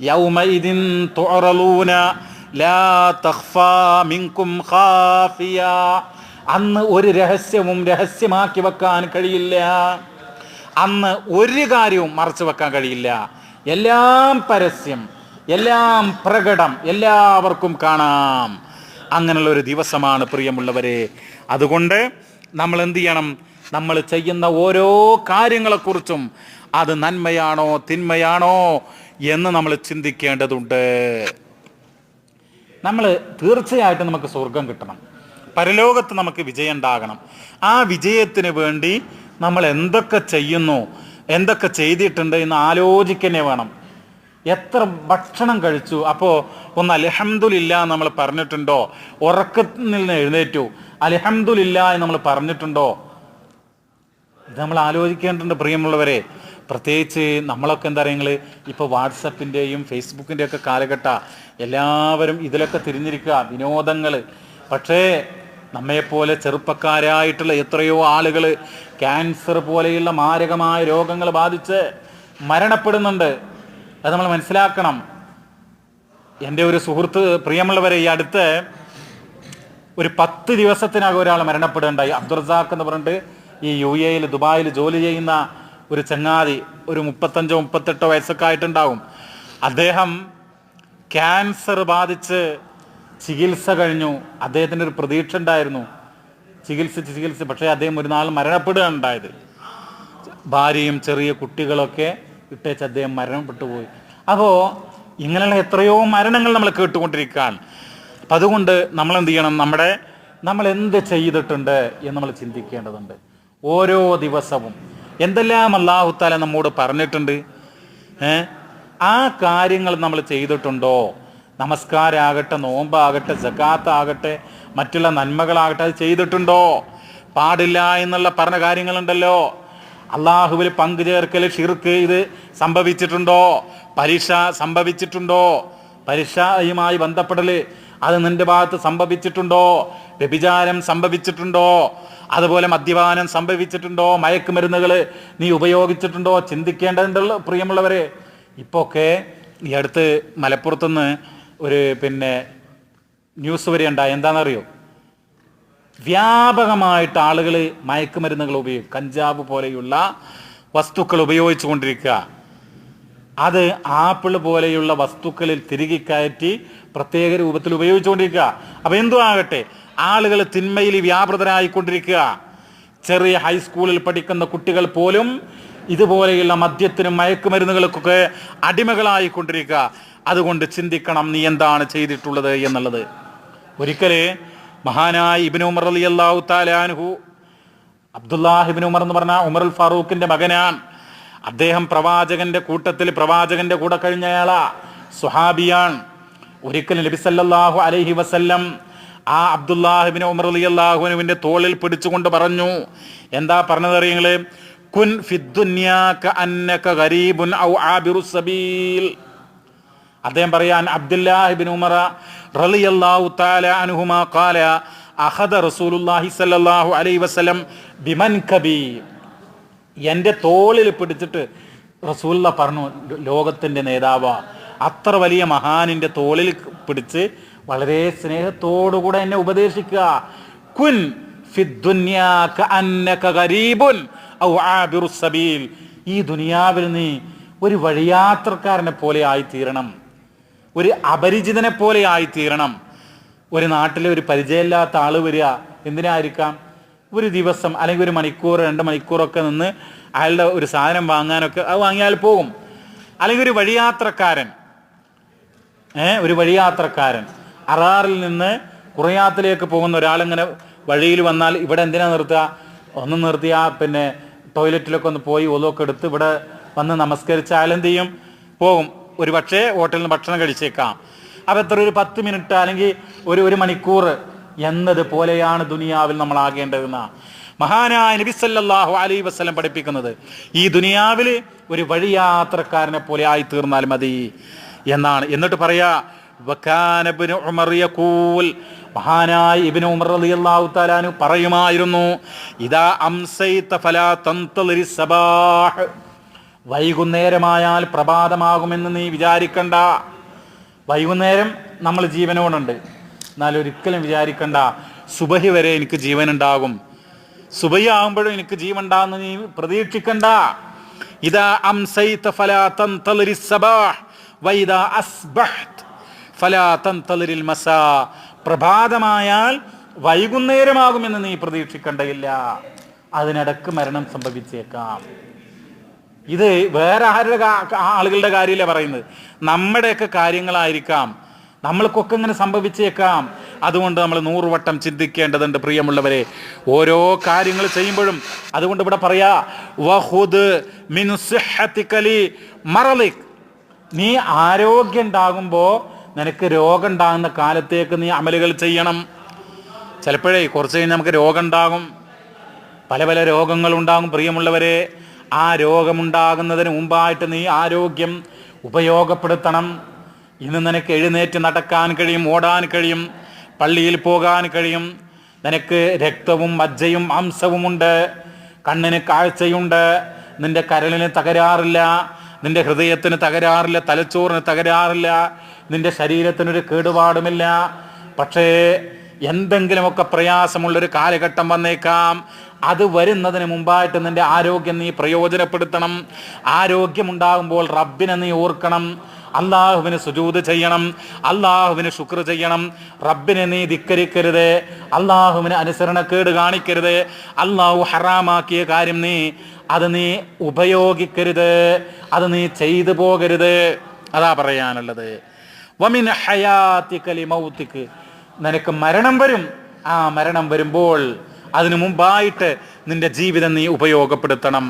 യൗമഇദിൻ തുഅറലൂന ലാ തഖ്ഫാ മിൻകും ഖാഫിയ. അന്ന് ഒരു രഹസ്യവും രഹസ്യമാക്കി വെക്കാൻ കഴിയില്ല. അന്ന് ഒരു കാര്യവും മറച്ചു വെക്കാൻ കഴിയില്ല. എല്ലാം പരസ്യം, എല്ലാം പ്രകടം, എല്ലാവർക്കും കാണാം. അങ്ങനെയുള്ള ഒരു ദിവസമാണ് പ്രിയമുള്ളവരെ. അതുകൊണ്ട് നമ്മൾ എന്ത് ചെയ്യണം? നമ്മൾ ചെയ്യുന്ന ഓരോ കാര്യങ്ങളെക്കുറിച്ചും അത് നന്മയാണോ തിന്മയാണോ എന്ന് നമ്മൾ ചിന്തിക്കേണ്ടതുണ്ട്. നമ്മൾ തീർച്ചയായിട്ടും നമുക്ക് സ്വർഗം കിട്ടണം, പരലോകത്ത് നമുക്ക് വിജയം ഉണ്ടാകണം. ആ വിജയത്തിന് വേണ്ടി നമ്മൾ എന്തൊക്കെ ചെയ്യുന്നു, എന്തൊക്കെ ചെയ്തിട്ടുണ്ട് എന്ന് ആലോചിക്കന്നെ വേണം. എത്ര ഭക്ഷണം കഴിച്ചു, അപ്പോൾ ഒന്ന് അൽഹംദുലില്ലാ നമ്മൾ പറഞ്ഞിട്ടുണ്ടോ? ഉറക്കത്തിൽ നിന്ന് എഴുന്നേറ്റു അൽഹംദുലില്ലാ എന്ന് നമ്മൾ പറഞ്ഞിട്ടുണ്ടോ? ഇത് നമ്മൾ ആലോചിക്കേണ്ടതുണ്ട് പ്രിയമുള്ളവരെ. പ്രത്യേകിച്ച് നമ്മളൊക്കെ എന്താ പറയുക, ഇപ്പോൾ വാട്സപ്പിൻ്റെയും ഫേസ്ബുക്കിൻ്റെയും ഒക്കെ കാലഘട്ട, എല്ലാവരും ഇതിലൊക്കെ തിരിഞ്ഞിരിക്കുക, വിനോദങ്ങൾ. പക്ഷേ നമ്മെപ്പോലെ ചെറുപ്പക്കാരായിട്ടുള്ള എത്രയോ ആളുകൾ ക്യാൻസർ പോലെയുള്ള മാരകമായ രോഗങ്ങൾ ബാധിച്ച് മരണപ്പെടുന്നുണ്ട്. അത് നമ്മൾ മനസ്സിലാക്കണം. എൻ്റെ ഒരു സുഹൃത്ത്, പ്രിയമുള്ളവരെ, ഈ അടുത്ത് ഒരു 10 ദിവസത്തിനകം ഒരാൾ മരണപ്പെടുകയുണ്ടായി. അബ്ദുറസാഖ് എന്ന് പറഞ്ഞിട്ട് ഈ UAE ദുബായിൽ ജോലി ചെയ്യുന്ന ഒരു ചങ്ങാതി, ഒരു 35-38 വയസ്സൊക്കെ ആയിട്ടുണ്ടാവും. അദ്ദേഹം ക്യാൻസർ ബാധിച്ച് ചികിത്സ കഴിഞ്ഞു. അദ്ദേഹത്തിൻ്റെ ഒരു പ്രതീക്ഷ ഉണ്ടായിരുന്നു, ചികിത്സിച്ച് പക്ഷേ അദ്ദേഹം ഒരു നാൾ മരണപ്പെടുകയാണ് ഉണ്ടായത്. ഭാര്യയും ചെറിയ കുട്ടികളൊക്കെ ഇട്ടേച്ച് അദ്ദേഹം മരണപ്പെട്ടു പോയി. അപ്പോൾ ഇങ്ങനെയുള്ള എത്രയോ മരണങ്ങൾ നമ്മൾ കേട്ടുകൊണ്ടിരിക്കുകയാണ്. അപ്പം അതുകൊണ്ട് നമ്മൾ എന്ത് ചെയ്യണം? നമ്മൾ എന്ത് ചെയ്തിട്ടുണ്ട് എന്ന് നമ്മൾ ചിന്തിക്കേണ്ടതുണ്ട്. ഓരോ ദിവസവും എന്തെല്ലാം അല്ലാഹു തആല നമ്മോട് പറഞ്ഞിട്ടുണ്ട്, ആ കാര്യങ്ങൾ നമ്മൾ ചെയ്തിട്ടുണ്ടോ? നമസ്കാരമാകട്ടെ, നോമ്പാകട്ടെ, സകാത്ത് ആകട്ടെ, മറ്റുള്ള നന്മകളാകട്ടെ, അത് ചെയ്തിട്ടുണ്ടോ? പാടില്ല എന്നുള്ള പറഞ്ഞ കാര്യങ്ങളുണ്ടല്ലോ, അള്ളാഹുവിൽ പങ്കുചേർക്കൽ, ഷിർക്ക്, ഇത് സംഭവിച്ചിട്ടുണ്ടോ? പരീക്ഷ സംഭവിച്ചിട്ടുണ്ടോ? പരീക്ഷയുമായി ബന്ധപ്പെടൽ അത് നിന്റെ ഭാഗത്ത് സംഭവിച്ചിട്ടുണ്ടോ? വ്യഭിചാരം സംഭവിച്ചിട്ടുണ്ടോ? അതുപോലെ മദ്യപാനം സംഭവിച്ചിട്ടുണ്ടോ? മയക്കുമരുന്നുകൾ നീ ഉപയോഗിച്ചിട്ടുണ്ടോ? ചിന്തിക്കേണ്ടതുണ്ടല്ലോ പ്രിയമുള്ളവരെ. ഇപ്പോൾ ഒക്കെ ഈ അടുത്ത് മലപ്പുറത്തുനിന്ന് ഒരു ന്യൂസ് വരെ ഉണ്ടായി. എന്താണെന്നറിയോ? വ്യാപകമായിട്ട് ആളുകൾ മയക്കുമരുന്നുകൾ കഞ്ചാവ് പോലെയുള്ള വസ്തുക്കൾ ഉപയോഗിച്ചു കൊണ്ടിരിക്കുക. അത് ആപ്പിൾ പോലെയുള്ള വസ്തുക്കളിൽ തിരികെ കയറ്റി പ്രത്യേക രൂപത്തിൽ ഉപയോഗിച്ചുകൊണ്ടിരിക്കുക. അപ്പം എന്തു ആകട്ടെ, ആളുകൾ തിന്മയിൽ വ്യാപൃതരായിക്കൊണ്ടിരിക്കുക. ചെറിയ ഹൈസ്കൂളിൽ പഠിക്കുന്ന കുട്ടികൾ പോലും ഇതുപോലെയുള്ള മദ്യത്തിനും മയക്കുമരുന്നുകൾക്കൊക്കെ അടിമകളായിക്കൊണ്ടിരിക്കുക. അതുകൊണ്ട് ചിന്തിക്കണം, നീ എന്താണ് ചെയ്തിട്ടുള്ളത് എന്നുള്ളത്. ഒരിക്കല് മഹാനായ ഇബ്നു ഉമർ റളിയല്ലാഹു തആല അൻഹു, അബ്ദുല്ലാഹ് ഇബ്നു ഉമർ എന്ന് പറഞ്ഞാൽ ഉമറുൽ ഫാറൂഖിന്റെ മകനാണ്. അദ്ദേഹം പ്രവാചകന്റെ കൂട്ടത്തിൽ പ്രവാചകന്റെ കൂടെ കഴിഞ്ഞയാളാ, സുഹാബിയാണ്. ഒരിക്കൽ നബി സല്ലല്ലാഹു അലൈഹി വസല്ലം ആ അബ്ദുല്ലാഹ് ഇബ്നു ഉമർ റളിയല്ലാഹു അൻഹുവിന്റെ തോളിൽ പിടിച്ചുകൊണ്ട് പറഞ്ഞു. എന്താ പറഞ്ഞത് അറിയങ്ങള്? കുൻ ഫിദ്ദുന്യാ കഅന്നക ഗരീബുൻ ഔ ആബിറുസ് സബീൽ. അദ്ദേഹം പറയാൻ, അബ്ദുല്ലാഹ് ഇബ്നു ഉമർ റളിയല്ലാഹു തആല അൻഹുമാ ഖാല അഖദ റസൂലുള്ളാഹി സ്വല്ലല്ലാഹു അലൈഹി വസല്ലം ബിമൻകബി. എൻ്റെ തോളിൽ പിടിച്ചിട്ട് റസൂലുള്ള പറഞ്ഞു, ലോകത്തിൻ്റെ നേതാവ്, അത്ര വലിയ മഹാനിൻ്റെ തോളിൽ പിടിച്ച് വളരെ സ്നേഹത്തോടുകൂടെ എന്നെ ഉപദേശിക്കുക. കുൻ ഫിദ്ദുന്യാ കഅന്നക ഗരീബുൻ ഔ ആബിറുസ് സബീൽ. ഈ ദുനിയാവിൽ നീ ഒരു വഴിയാത്രക്കാരനെ പോലെ ആയിത്തീരണം, ഒരു അപരിചിതനെ പോലെ ആയിത്തീരണം. ഒരു നാട്ടിലെ ഒരു പരിചയമില്ലാത്ത ആൾ വരിക, എന്തിനായിരിക്കാം? ഒരു ദിവസം അല്ലെങ്കിൽ ഒരു മണിക്കൂർ 2 മണിക്കൂറൊക്കെ നിന്ന് അയാളുടെ ഒരു സാധനം വാങ്ങാനൊക്കെ അത് വാങ്ങിയാൽ പോകും. അല്ലെങ്കിൽ ഒരു വഴിയാത്രക്കാരൻ അറാറിൽ നിന്ന് കുറയാത്തിലേക്ക് പോകുന്ന ഒരാളിങ്ങനെ വഴിയിൽ വന്നാൽ ഇവിടെ എന്തിനാ നിർത്തുക? ഒന്ന് നിർത്തിയാ ടോയ്ലറ്റിലൊക്കെ ഒന്ന് പോയി ഒലൊക്കെ എടുത്ത് ഇവിടെ വന്ന് നമസ്കരിച്ച് അയാൾ എന്ത് ചെയ്യും? പോകും. ഒരു പക്ഷേ ഹോട്ടലിൽ നിന്ന് ഭക്ഷണം കഴിച്ചേക്കാം. അപ്പം എത്ര ഒരു 10 മിനിറ്റ് അല്ലെങ്കിൽ ഒരു മണിക്കൂർ എന്നതുപോലെയാണ് ദുനിയാവിൽ നമ്മൾ ആകേണ്ടതെന്ന മഹാനായ നബി സല്ലല്ലാഹു അലൈഹി വസല്ലം പഠിപ്പിക്കുന്നത്. ഈ ദുനിയാവിൽ ഒരു വഴിയാത്രക്കാരനെ പോലെ ആയി തീർന്നാൽ മതി എന്നാണ്. എന്നിട്ട് പറയാ, വകാന ഇബ്നു ഉമർ യഖൂൽ, മഹാനായ ഇബ്നു ഉമർ റളിയല്ലാഹു തആല അൻഹു പറയുമായിരുന്നു, ഇദാ അംസൈത ഫലാ തൻതളിരി സബാഹ്. വൈകുന്നേരമായാൽ പ്രഭാതമാകുമെന്ന് നീ വിചാരിക്കണ്ട. വൈകുന്നേരം നമ്മൾ ജീവനോടുണ്ട്, എന്നാൽ ഒരിക്കലും വിചാരിക്കണ്ട സുബഹി വരെ എനിക്ക് ജീവൻ ഉണ്ടാകും, സുബഹി ആകുമ്പോഴും എനിക്ക് ജീവൻ ഉണ്ടാകുന്ന നീ പ്രതീക്ഷിക്കണ്ട. ഇദാ അംസൈത ഫലാ തൻതളിരിസ് സബാഹ് വഇദാ അസ്ബഹ്ത ഫലാ തൻതളിരിൽ മസാ. പ്രഭാതമായാൽ വൈകുന്നേരമാകുമെന്ന് നീ പ്രതീക്ഷിക്കേണ്ടയില്ല, അതിനിടക്ക് മരണം സംഭവിച്ചേക്കാം. ഇത് വേറെ ആളുകളുടെ കാര്യമല്ല പറയുന്നത്, നമ്മുടെയൊക്കെ കാര്യങ്ങളായിരിക്കാം, നമ്മൾക്കൊക്കെ ഇങ്ങനെ സംഭവിച്ചേക്കാം. അതുകൊണ്ട് നമ്മൾ 100 വട്ടം ചിന്തിക്കേണ്ടതുണ്ട് പ്രിയമുള്ളവരെ, ഓരോ കാര്യങ്ങൾ ചെയ്യുമ്പോഴും. അതുകൊണ്ട് ഇവിടെ പറയാ വഖുദ് മിൻ സിഹ്ഹതിക ലി മറളിക്, നീ ആരോഗ്യം ഉണ്ടാകുമ്പോൾ നിനക്ക് രോഗം ഉണ്ടാകുന്ന കാലത്തേക്ക് നീ അമലുകൾ ചെയ്യണം. ചിലപ്പോഴേ കുറച്ച് കഴിഞ്ഞ് നമുക്ക് രോഗം ഉണ്ടാകും, പല പല രോഗങ്ങളുണ്ടാകും പ്രിയമുള്ളവരെ. ആ രോഗമുണ്ടാകുന്നതിന് മുമ്പായിട്ട് നീ ആരോഗ്യം ഉപയോഗപ്പെടുത്തണം. ഇന്ന് നിനക്ക് എഴുന്നേറ്റ് നടക്കാൻ കഴിയും, ഓടാൻ കഴിയും, പള്ളിയിൽ പോകാൻ കഴിയും, നിനക്ക് രക്തവും മജ്ജയും മാംസവുമുണ്ട്, കണ്ണിന് കാഴ്ചയുണ്ട്, നിന്റെ കരളിന് തകരാറില്ല, നിന്റെ ഹൃദയത്തിന് തകരാറില്ല, തലച്ചോറിന് തകരാറില്ല, നിന്റെ ശരീരത്തിനൊരു കേടുപാടുമില്ല. പക്ഷേ എന്തെങ്കിലുമൊക്കെ പ്രയാസമുള്ളൊരു കാലഘട്ടം വന്നേക്കാം. അത് വരുന്നതിന് മുമ്പായിട്ട് നിന്റെ ആരോഗ്യം നീ പ്രയോജനപ്പെടുത്തണം. ആരോഗ്യമുണ്ടാകുമ്പോൾ റബ്ബിനെ നീ ഓർക്കണം, അള്ളാഹുവിന് സുജൂദ് ചെയ്യണം, അള്ളാഹുവിന് ശുക്ർ ചെയ്യണം. റബ്ബിനെ നീ ധിക്കരിക്കരുത്, അള്ളാഹുവിന് അനുസരണക്കേട് കാണിക്കരുത്, അള്ളാഹു ഹറാമാക്കിയ കാര്യം അത് നീ ഉപയോഗിക്കരുത്, അത് നീ ചെയ്തു പോകരുത്. അതാ പറയാനുള്ളത്. വമിൻ ഹയാതിക ലിമൗതിക, നിനക്ക് മരണം വരും. ആ മരണം വരുമ്പോൾ അതിനു മുമ്പായിട്ട് നിന്റെ ജീവിതം നീ ഉപയോഗപ്പെടുത്തണം.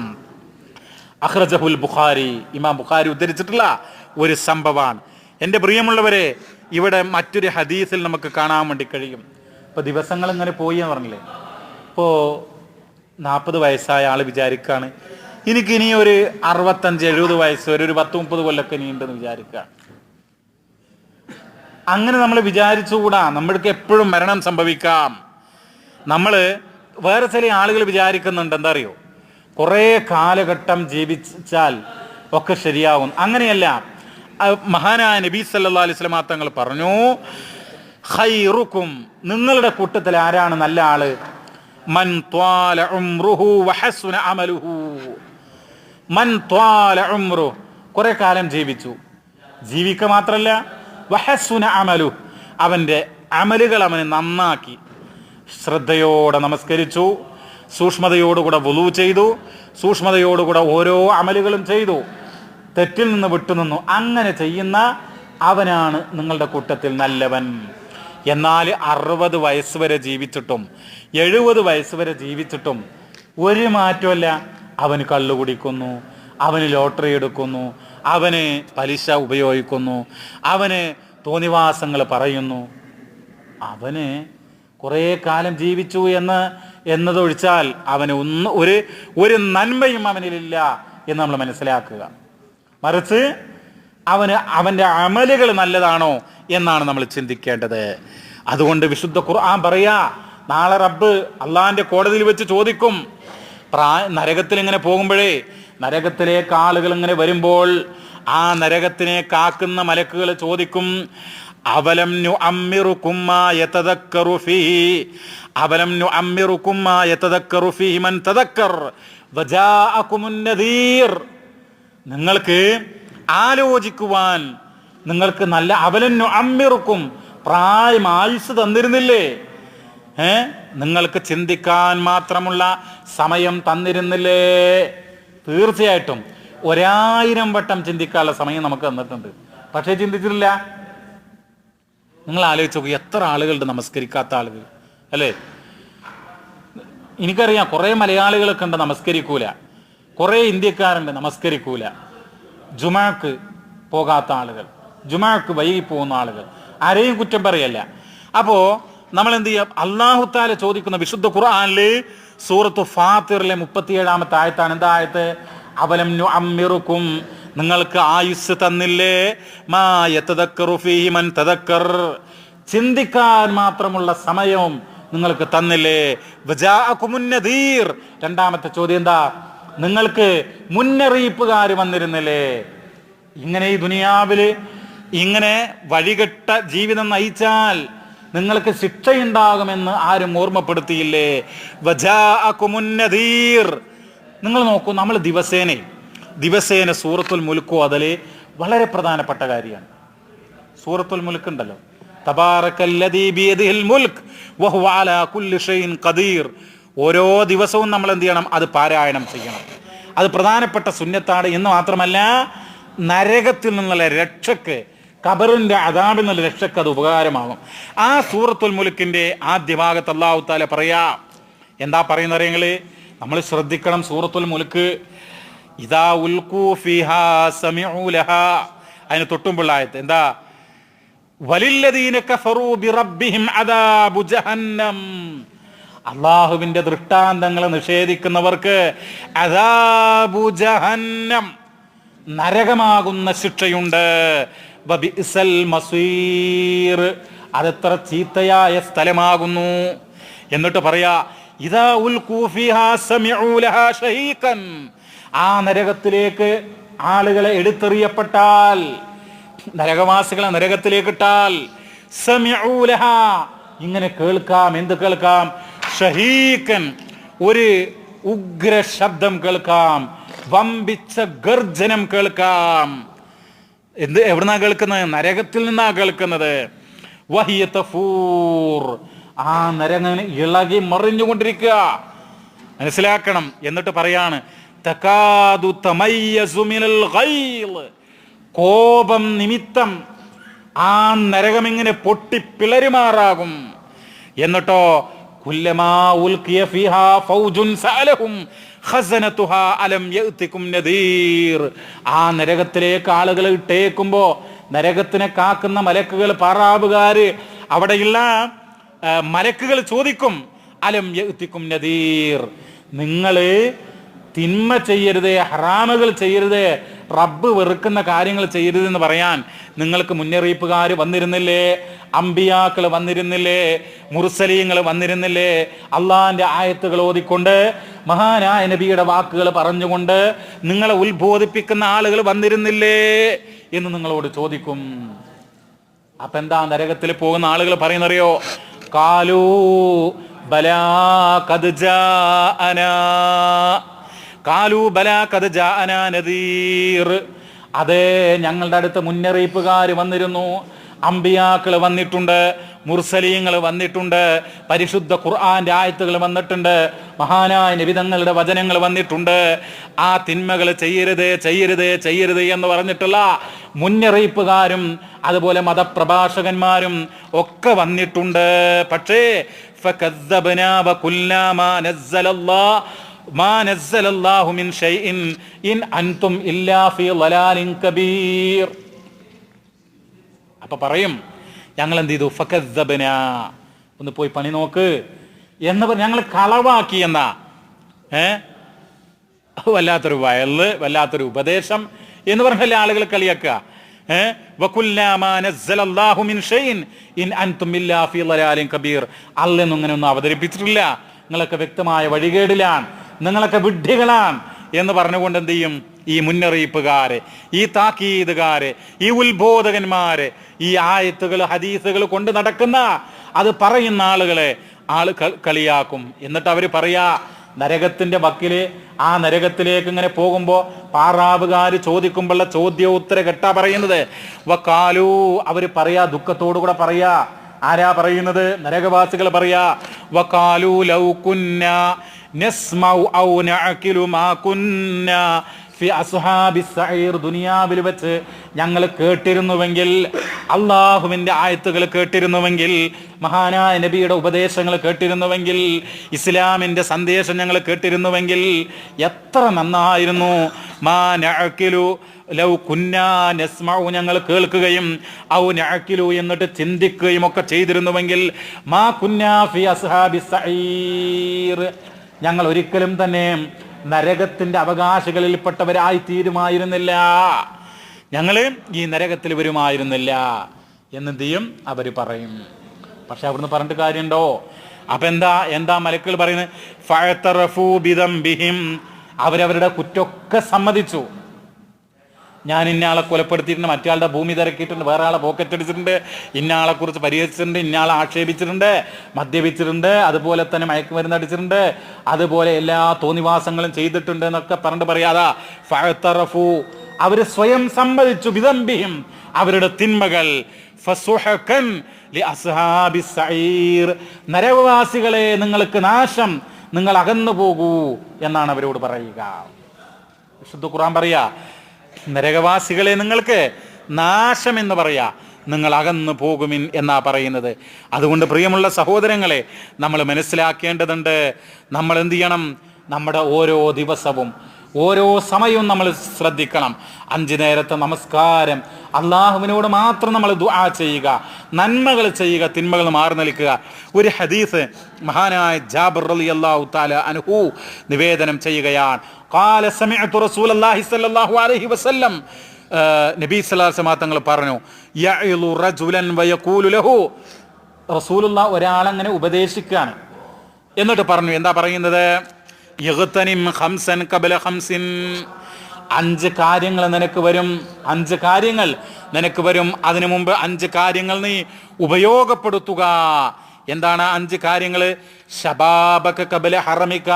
അഖ്റജഹുൽ ബുഖാരി, ഇമാം ബുഖാരി ഉദ്ധരിച്ചിട്ടുള്ള ഒരു സംഭവമാണ്. എൻ്റെ പ്രിയമുള്ളവരെ, ഇവിടെ മറ്റൊരു ഹദീസിൽ നമുക്ക് കാണാൻ വേണ്ടി കഴിയും. ഇപ്പോൾ ദിവസങ്ങൾ ഇങ്ങനെ പോയി എന്ന് പറഞ്ഞില്ലേ, ഇപ്പോൾ 40 വയസ്സായ ആൾ വിചാരിക്കുകയാണ് എനിക്കിനി ഒരു 65-70 വയസ്സ് വരെ ഒരു 10-30 കൊല്ലമൊക്കെ ഇനിയുണ്ടെന്ന് വിചാരിക്കുക. അങ്ങനെ നമ്മൾ വിചാരിച്ചുകൂടാ, നമ്മൾക്ക് എപ്പോഴും മരണം സംഭവിക്കാം. നമ്മൾ വേറെ ചില ആളുകൾ വിചാരിക്കുന്നുണ്ട്, എന്താ അറിയോ, കുറേ കാലഘട്ടം ജീവിച്ചാൽ ഒക്കെ ശരിയാവും. അങ്ങനെയല്ല. മഹാനായ നബി സല്ലല്ലാഹു അലൈഹി വസല്ലം തങ്ങൾ പറഞ്ഞു, ഖൈറുക്കും, നിങ്ങളുടെ കൂട്ടത്തിൽ ആരാണ് നല്ല ആള്? മൻ ത്വാല ഉംറുഹു വഹസുന അമലുഹു. മൻ ത്വാല ഉംറു, കുറെ കാലം ജീവിച്ചു, ജീവിക്കുക മാത്രല്ല വഹസുന അമലു, അവൻ്റെ അമലുകൾ അവന് നന്നാക്കി, ശ്രദ്ധയോടെ നമസ്കരിച്ചു, സൂക്ഷ്മതയോടുകൂടെ വുളൂ ചെയ്തു, സൂക്ഷ്മതയോടുകൂടെ ഓരോ അമലുകളും ചെയ്തു, തെറ്റിൽ നിന്ന് വിട്ടുനിന്നു. അങ്ങനെ ചെയ്യുന്ന അവനാണ് നിങ്ങളുടെ കൂട്ടത്തിൽ നല്ലവൻ. എന്നാൽ 60 വയസ്സ് വരെ ജീവിച്ചിട്ടും 70 വയസ്സ് വരെ ജീവിച്ചിട്ടും ഒരു മാറ്റമല്ല. അവന് കള്ളു കുടിക്കുന്നു, അവന് ലോട്ടറി എടുക്കുന്നു, അവന് പലിശ ഉപയോഗിക്കുന്നു, അവന് തോന്നിവാസങ്ങൾ പറയുന്നു. അവന് കുറേ കാലം ജീവിച്ചു എന്നതൊഴിച്ചാൽ അവന് ഒരു നന്മയും അവനിലില്ല എന്ന് നമ്മൾ മനസ്സിലാക്കുക. മറിച്ച് അവൻ്റെ അമലുകൾ നല്ലതാണോ എന്നാണ് നമ്മൾ ചിന്തിക്കേണ്ടത്. അതുകൊണ്ട് വിശുദ്ധ ഖുർആൻ പറയാ, നാളെ റബ്ബ് അള്ളാഹിന്റെ കോടതിയിൽ വെച്ച് ചോദിക്കും. നരകത്തിൽ ഇങ്ങനെ പോകുമ്പോഴേ, നരകത്തിലേക്ക് ആളുകൾ ഇങ്ങനെ വരുമ്പോൾ ആ നരകത്തിനെ കാക്കുന്ന മലക്കുകൾ ചോദിക്കും, അവലം നുഅമ്മിറുകും മാ യതദക്കറു ഫീഹി, അവലം നുഅമ്മിറുകും മാ യതദക്കറു ഫീഹി മൻ തദക്കർ വജാഅകുമുൻ നദീർ. നിങ്ങൾക്ക് ആലോചിക്കുവാൻ നിങ്ങൾക്ക് നല്ല അവലം നുഅമ്മിറുകും, പ്രായം ആയുസ് തന്നിരുന്നില്ലേ? നിങ്ങൾക്ക് ചിന്തിക്കാൻ മാത്രമുള്ള സമയം തന്നിരുന്നില്ലേ? തീർച്ചയായിട്ടും 1000 വട്ടം ചിന്തിക്കാനുള്ള സമയം നമുക്ക് തന്നിട്ടുണ്ട്, പക്ഷേ ചിന്തിച്ചിട്ടില്ല. നിങ്ങൾ ആലോചിച്ച് നോക്കൂ, എത്ര ആളുകളുണ്ട് നമസ്കരിക്കാത്ത ആളുകൾ, അല്ലേ? എനിക്കറിയാം കുറേ മലയാളികളൊക്കെ ഉണ്ട് നമസ്കരിക്കൂല, കുറേ ഇന്ത്യക്കാരുണ്ട് നമസ്കരിക്കൂല, ജുമാക്ക് പോകാത്ത ആളുകൾ, ജുമാക്ക് വൈകി പോകുന്ന ആളുകൾ, ആരെയും കുറ്റം പറയല്ല. അപ്പോൾ നമ്മൾ എന്ത് ചെയ്യാം? അല്ലാഹു തആല ചോദിക്കുന്ന വിശുദ്ധ ഖുർആനിലെ സൂറത്തു ഫാത്തിറിലെ 37-ാമത്തെ ആയത്താണ്. എന്താ ആയത്ത്? അവലം നുഅമ്മിറുകും, നിങ്ങൾക്ക് ആയുസ് തന്നില്ലേ? മാ യതദക്കറു ഫീഹി മൻ തദക്കർ, ചിന്തിക്കാൻ മാത്രമുള്ള സമയവും നിങ്ങൾക്ക് തന്നില്ലേ? വജാഅകുമുൻ നദീർ, രണ്ടാമത്തെ ചോദ്യം എന്താ? നിങ്ങൾക്ക് മുന്നറിയിപ്പുകാർ വന്നിരുന്നില്ലേ? ഇങ്ങനെ ഈ ദുനിയാവില് ഇങ്ങനെ വഴികെട്ട ജീവിതം നയിച്ചാൽ നിങ്ങൾക്ക് ശിക്ഷയുണ്ടാകുമെന്ന് ആരും ഓർമ്മപ്പെടുത്തിയില്ലേ? വജാഅകുമുൻ നദീർ. നിങ്ങൾ നോക്കൂ, നമ്മൾ ദിവസേന സൂറത്തുൽ മുൽക്ക് ഓതല് വളരെ പ്രധാനപ്പെട്ട കാര്യമാണ്. സൂറത്തുൽ മുൽക്ക് ഉണ്ടല്ലോ, തബാറക്കല്ലദീ ബിയദിഹിൽ മുൽക്ക് വഹുവ അലാ കുല്ലി ഷൈഇൻ ഖദീർ. ഓരോ ദിവസവും നമ്മൾ എന്ത് ചെയ്യണം? അത് പാരായണം ചെയ്യണം. അത് പ്രധാനപ്പെട്ട സുന്നത്താണ് എന്ന് മാത്രമല്ല, നരകത്തിൽ നിന്നുള്ള രക്ഷക്ക്, ഖബറിന്റെ അദാബിൽ നിന്നുള്ള രക്ഷക്ക് അത് ഉപകാരമാകും. ആ സൂറത്തുൽ മുൽക്കിന്റെ ആദ്യ ഭാഗത്ത് അല്ലാഹു തആല പറയാ, എന്താ പറയുന്നത് അറിയങ്ങള്? നമ്മൾ ശ്രദ്ധിക്കണം. സൂറത്തുൽ മുൽക്ക് ഇദാ ഉൽഖൂ ഫീഹാ സമിഉ ലഹാ, അതിന് തൊട്ടുമുള്ള ആയത്ത് എന്താ? വലില്ലദീന കഫറൂ ബിറബ്ബിഹിം അദാബു ജഹന്നം. അള്ളാഹുവിന്റെ ദൃഷ്ടാന്തങ്ങളെ നിഷേധിക്കുന്നവർക്ക് അദാബു ജഹന്നം, നരകമാകുന്ന ശിക്ഷയുണ്ട്. വബിഇസൽ മസീർ, അതെത്ര ചീത്തയായ സ്ഥലമാകുന്നു. എന്നിട്ട് പറയാ, ഇദാ ഉൽഖൂ ഫീഹാ സമിഉ ലഹാ ഷഹീഖൻ, ആ നരകത്തിലേക്ക് ആളുകളെ എടുത്തെറിയപ്പെട്ടാൽ, നരകവാസികളെ നരകത്തിലേക്ക് ഇട്ടാൽ, സമിഉ ലഹാ, ഇങ്ങനെ കേൾക്കാം. എന്ത് കേൾക്കാം? ഷഹീഖൻ, ഒരു ഉഗ്ര ശബ്ദം കേൾക്കാം, വമ്പിച്ച ഗർജനം കേൾക്കാം. എവിടുന്നാ കേൾക്കുന്നത്? നരകത്തിൽ നിന്നാ കേൾക്കുന്നത്. വഹിയ തഫൂർ, ആ നരകന് ഇളകി മറിഞ്ഞുകൊണ്ടിരിക്കുക. മനസ്സിലാക്കണം. എന്നിട്ട് പറയാണ്, തകാദു തമയ്യസു മിനൽ ഗൈള്, കോപം നിമിത്തം ആ നരകം ഇങ്ങനെ പൊട്ടിപ്പിളരുമാറാകും. എന്നിട്ടോ കുല്ലമാ ഉൽഖിയ ഫീഹാ ഫൗജുൻ സഅലഹും ഖസനതുഹാ അലം യഅതികും നദീർ, ആ നരകത്തിലേക്ക് ആളുകളെ ഇട്ടേക്കുമ്പോ നരകത്തിനെ കാക്കുന്ന മലക്കുകൾ, പാറാവുകാര്, അവിടെയുള്ള മലക്കുകൾ ചോദിക്കും, അലം യഅതികും നദീർ, നിങ്ങള് തിന്മ ചെയ്യരുത്, ഹറാമുകൾ ചെയ്യരുത്, റബ്ബ് വെറുക്കുന്ന കാര്യങ്ങൾ ചെയ്യരുതെന്ന് പറയാൻ നിങ്ങൾക്ക് മുന്നറിയിപ്പുകാർ വന്നിരുന്നില്ലേ? അമ്പിയാക്കൾ വന്നിരുന്നില്ലേ? മുർസലീങ്ങൾ വന്നിരുന്നില്ലേ? അള്ളാഹിന്റെ ആയത്തുകൾ ഓതിക്കൊണ്ട്, മഹാനായ നബിയുടെ വാക്കുകൾ പറഞ്ഞുകൊണ്ട് നിങ്ങളെ ഉത്ബോധിപ്പിക്കുന്ന ആളുകൾ വന്നിരുന്നില്ലേ എന്ന് നിങ്ങളോട് ചോദിക്കും. അപ്പൊ എന്താ നരകത്തിൽ പോകുന്ന ആളുകൾ പറയുന്നറിയോ? കാലൂ ബലാ ഖദ് ജാഅനാ, കാലൂ ബലാ ഖദ് ജാഅനാ നദീർ, അതെ ഞങ്ങളുടെ അടുത്ത് മുന്നറിയിപ്പുകാർ വന്നിരുന്നു, അമ്പിയാക്കൾ വന്നിട്ടുണ്ട്, മുർസലീങ്ങൾ വന്നിട്ടുണ്ട്, പരിശുദ്ധ ഖുർആന്റെ ആയത്തുകൾ വന്നിട്ടുണ്ട്, മഹാനായ നബിതങ്ങളുടെ വചനങ്ങൾ വന്നിട്ടുണ്ട്. ആ തിന്മകൾ ചെയ്യരുത് ചെയ്യരുത് ചെയ്യരുത് എന്ന് പറഞ്ഞിട്ടുള്ള മുന്നറിയിപ്പുകാരും അതുപോലെ മതപ്രഭാഷകന്മാരും ഒക്കെ വന്നിട്ടുണ്ട്. പക്ഷേ ഫകദ്ദബ്നാ വഖുൽനാ മാ നസ്സലല്ലാഹു മിൻ ഷൈഇൻ ഇൻ അൻതും ഇല്ലാ ഫീ ളലാലിൻ കബീർ. അപ്പൊ പറയും, ഞങ്ങൾ എന്ത് ചെയ്തു? ഫകദ്ദബ്നാ, ഒന്ന് പോയി പണി നോക്ക് എന്ന് ഞങ്ങൾ കളവാക്കി എന്നാ. വല്ലാത്തൊരു വയല്, വല്ലാത്തൊരു ഉപദേശം എന്ന് പറഞ്ഞല്ലേ ആളുകൾ കളിയാക്കുക. വഖുൽനാ മാ നസ്സലല്ലാഹു മിൻ ഷൈഇൻ ഇൻ അൻതും ഇല്ലാ ഫീ ളലാലിൻ കബീർ. അല്ലാഹു അങ്ങനെ ഒന്നും അവതരിപ്പിച്ചിട്ടില്ല, നിങ്ങളൊക്കെ വ്യക്തമായ വഴികേടിലാണ്, നിങ്ങളൊക്കെ വിഡ്ഢികളാണ് എന്ന് പറഞ്ഞുകൊണ്ട് എന്ത് ചെയ്യും? ഈ മുന്നറിയിപ്പുകാര്, ഈ താക്കീതുകാര്, ഈ ഉത്ബോധകന്മാര്, ഈ ആയത്തുകൾ ഹദീസുകൾ കൊണ്ട് നടക്കുന്ന, അത് പറയുന്ന ആളുകളെ കളിയാക്കും. എന്നിട്ട് അവര് പറയാ, നരകത്തിന്റെ വക്കില്, ആ നരകത്തിലേക്ക് ഇങ്ങനെ പോകുമ്പോ പാറാവുകാര് ചോദിക്കുമ്പോഴുള്ള ചോദ്യോത്തര ഘട്ടാ പറയുന്നത്. വക്കാലു, അവര് പറയാ, ദുഃഖത്തോടു കൂടെ പറയാ. ആരാ പറയുന്നത്? നരകവാസികൾ പറയാ, വക്കാലു ലൗ കുന്നാ നസ്മഉ ഔ നഅഖിലു മാ കുന്നാ ഫി അസ്ഹാബിസ് സഈർ, ദുനിയാവിൽ വെച്ച് ഞങ്ങൾ കേട്ടിരുന്നുവെങ്കിൽ, അള്ളാഹുവിന്റെ ആയത്തുകൾ കേട്ടിരുന്നുവെങ്കിൽ, മഹാനായ നബിയുടെ ഉപദേശങ്ങൾ കേട്ടിരുന്നുവെങ്കിൽ, ഇസ്ലാമിന്റെ സന്ദേശം ഞങ്ങൾ കേട്ടിരുന്നുവെങ്കിൽ എത്ര നന്നായിരുന്നു. മാ നഅഖിലു, ലൗ കുന്നാ നസ്മഉ, ഞങ്ങൾ കേൾക്കുകയും, ഔ നഅഖിലു എന്നിട്ട് ചിന്തിക്കുകയും ഒക്കെ ചെയ്തിരുന്നുവെങ്കിൽ, മാ കുന്നാ ഫി അസ്ഹാബിസ് സഈർ, ഞങ്ങൾ ഒരിക്കലും തന്നെ നരകത്തിന്റെ അവകാശികളിൽപ്പെട്ടവരായി തീരുമായിരുന്നില്ല, ഞങ്ങൾ ഈ നരകത്തിൽ വരുമായിരുന്നില്ല എന്നെന്ത് ചെയ്യും? അവർ പറയും. പക്ഷെ അവിടുന്ന് പറഞ്ഞിട്ട് കാര്യമുണ്ടോ? അപ്പൊ എന്താ മലക്കുകൾ പറയുന്നത്? ഫഅതറഫൂ ബിദംബിഹിം, അവരവരുടെ കുറ്റമൊക്കെ സമ്മതിച്ചു. ഞാൻ ഇന്നയാളെ കൊലപ്പെടുത്തിയിട്ടുണ്ട്, മറ്റയാളുടെ ഭൂമി തിരക്കിയിട്ടുണ്ട്, വേറെ ആളെ പോക്കറ്റ് അടിച്ചിട്ടുണ്ട്, ഇന്നയാളെ കുറിച്ച് പരിഹസിച്ചിട്ടുണ്ട്, ഇന്നയാളെ ആക്ഷേപിച്ചിട്ടുണ്ട്, മദ്യപിച്ചിട്ടുണ്ട്, അതുപോലെ തന്നെ മയക്കുമരുന്ന് അടിച്ചിട്ടുണ്ട്, അതുപോലെ എല്ലാ തോന്നിവാസങ്ങളും ചെയ്തിട്ടുണ്ട് എന്നൊക്കെ പറഞ്ഞിട്ട് പറയാതാ ഫഅതറഫു, അവർ സ്വയം സമ്മതിച്ചു, ബിദംബിഹിം, അവരുടെ തിന്മകൾ, ഫസുഹകൻ ലിഅസ്ഹാബിസ് സഈർ, നരകവാസികളെ നിങ്ങൾക്ക് നാശം, നിങ്ങൾ അകന്നു പോകൂ എന്നാണ് അവരോട് പറയുക. വിശുദ്ധ ഖുർആൻ പറയാ നരകവാസികളെ നിങ്ങൾക്ക് നാശം എന്ന് പറയാ, നിങ്ങൾ അകന്നു പോകുമിൻ എന്നാ പറയുന്നത്. അതുകൊണ്ട് പ്രിയമുള്ള സഹോദരങ്ങളെ, നമ്മൾ മനസ്സിലാക്കേണ്ടതുണ്ട്, നമ്മൾ എന്ത് ചെയ്യണം, നമ്മുടെ ഓരോ ദിവസവും ഓരോ സമയവും നമ്മൾ ശ്രദ്ധിക്കണം. 5 നേരത്തെ നമസ്കാരം, അള്ളാഹുവിനോട് മാത്രം നമ്മൾ ദുആ ചെയ്യുക, നന്മകൾ ചെയ്യുക, തിന്മകൾ മാറി നിൽക്കുക. ഒരു ഹദീസ് മഹാനായ ജാബിർ റളിയല്ലാഹു തആല അൻഹു നിവേദനം ചെയ്യുകയാണ്. ഖാല സമിഅതു റസൂലല്ലാഹി സ്വല്ലല്ലാഹു അലൈഹി വസല്ലം, നബി സല്ലല്ലാഹു അലൈഹി വസല്ലം തങ്ങൾ പറഞ്ഞു, യഅ്ലു റജുലൻ വയഖൂലു ലഹു, റസൂലുള്ളാഹി ഒരാളങ്ങനെ ഉപദേശിക്കുകയാണ്, എന്നിട്ട് പറഞ്ഞു, എന്താ പറയുന്നത്, യഗ്തനിം ഖംസൻ ഖബല ഖംസിൻ, 5 കാര്യങ്ങൾ നിനക്ക് വരും, 5 കാര്യങ്ങൾ നിനക്ക് വരും, അതിനു മുമ്പ് 5 കാര്യങ്ങൾ നീ ഉപയോഗപ്പെടുത്തുക. എന്താണ് 5 കാര്യങ്ങൾ? ശബാബക ഖബല ഹറമിക,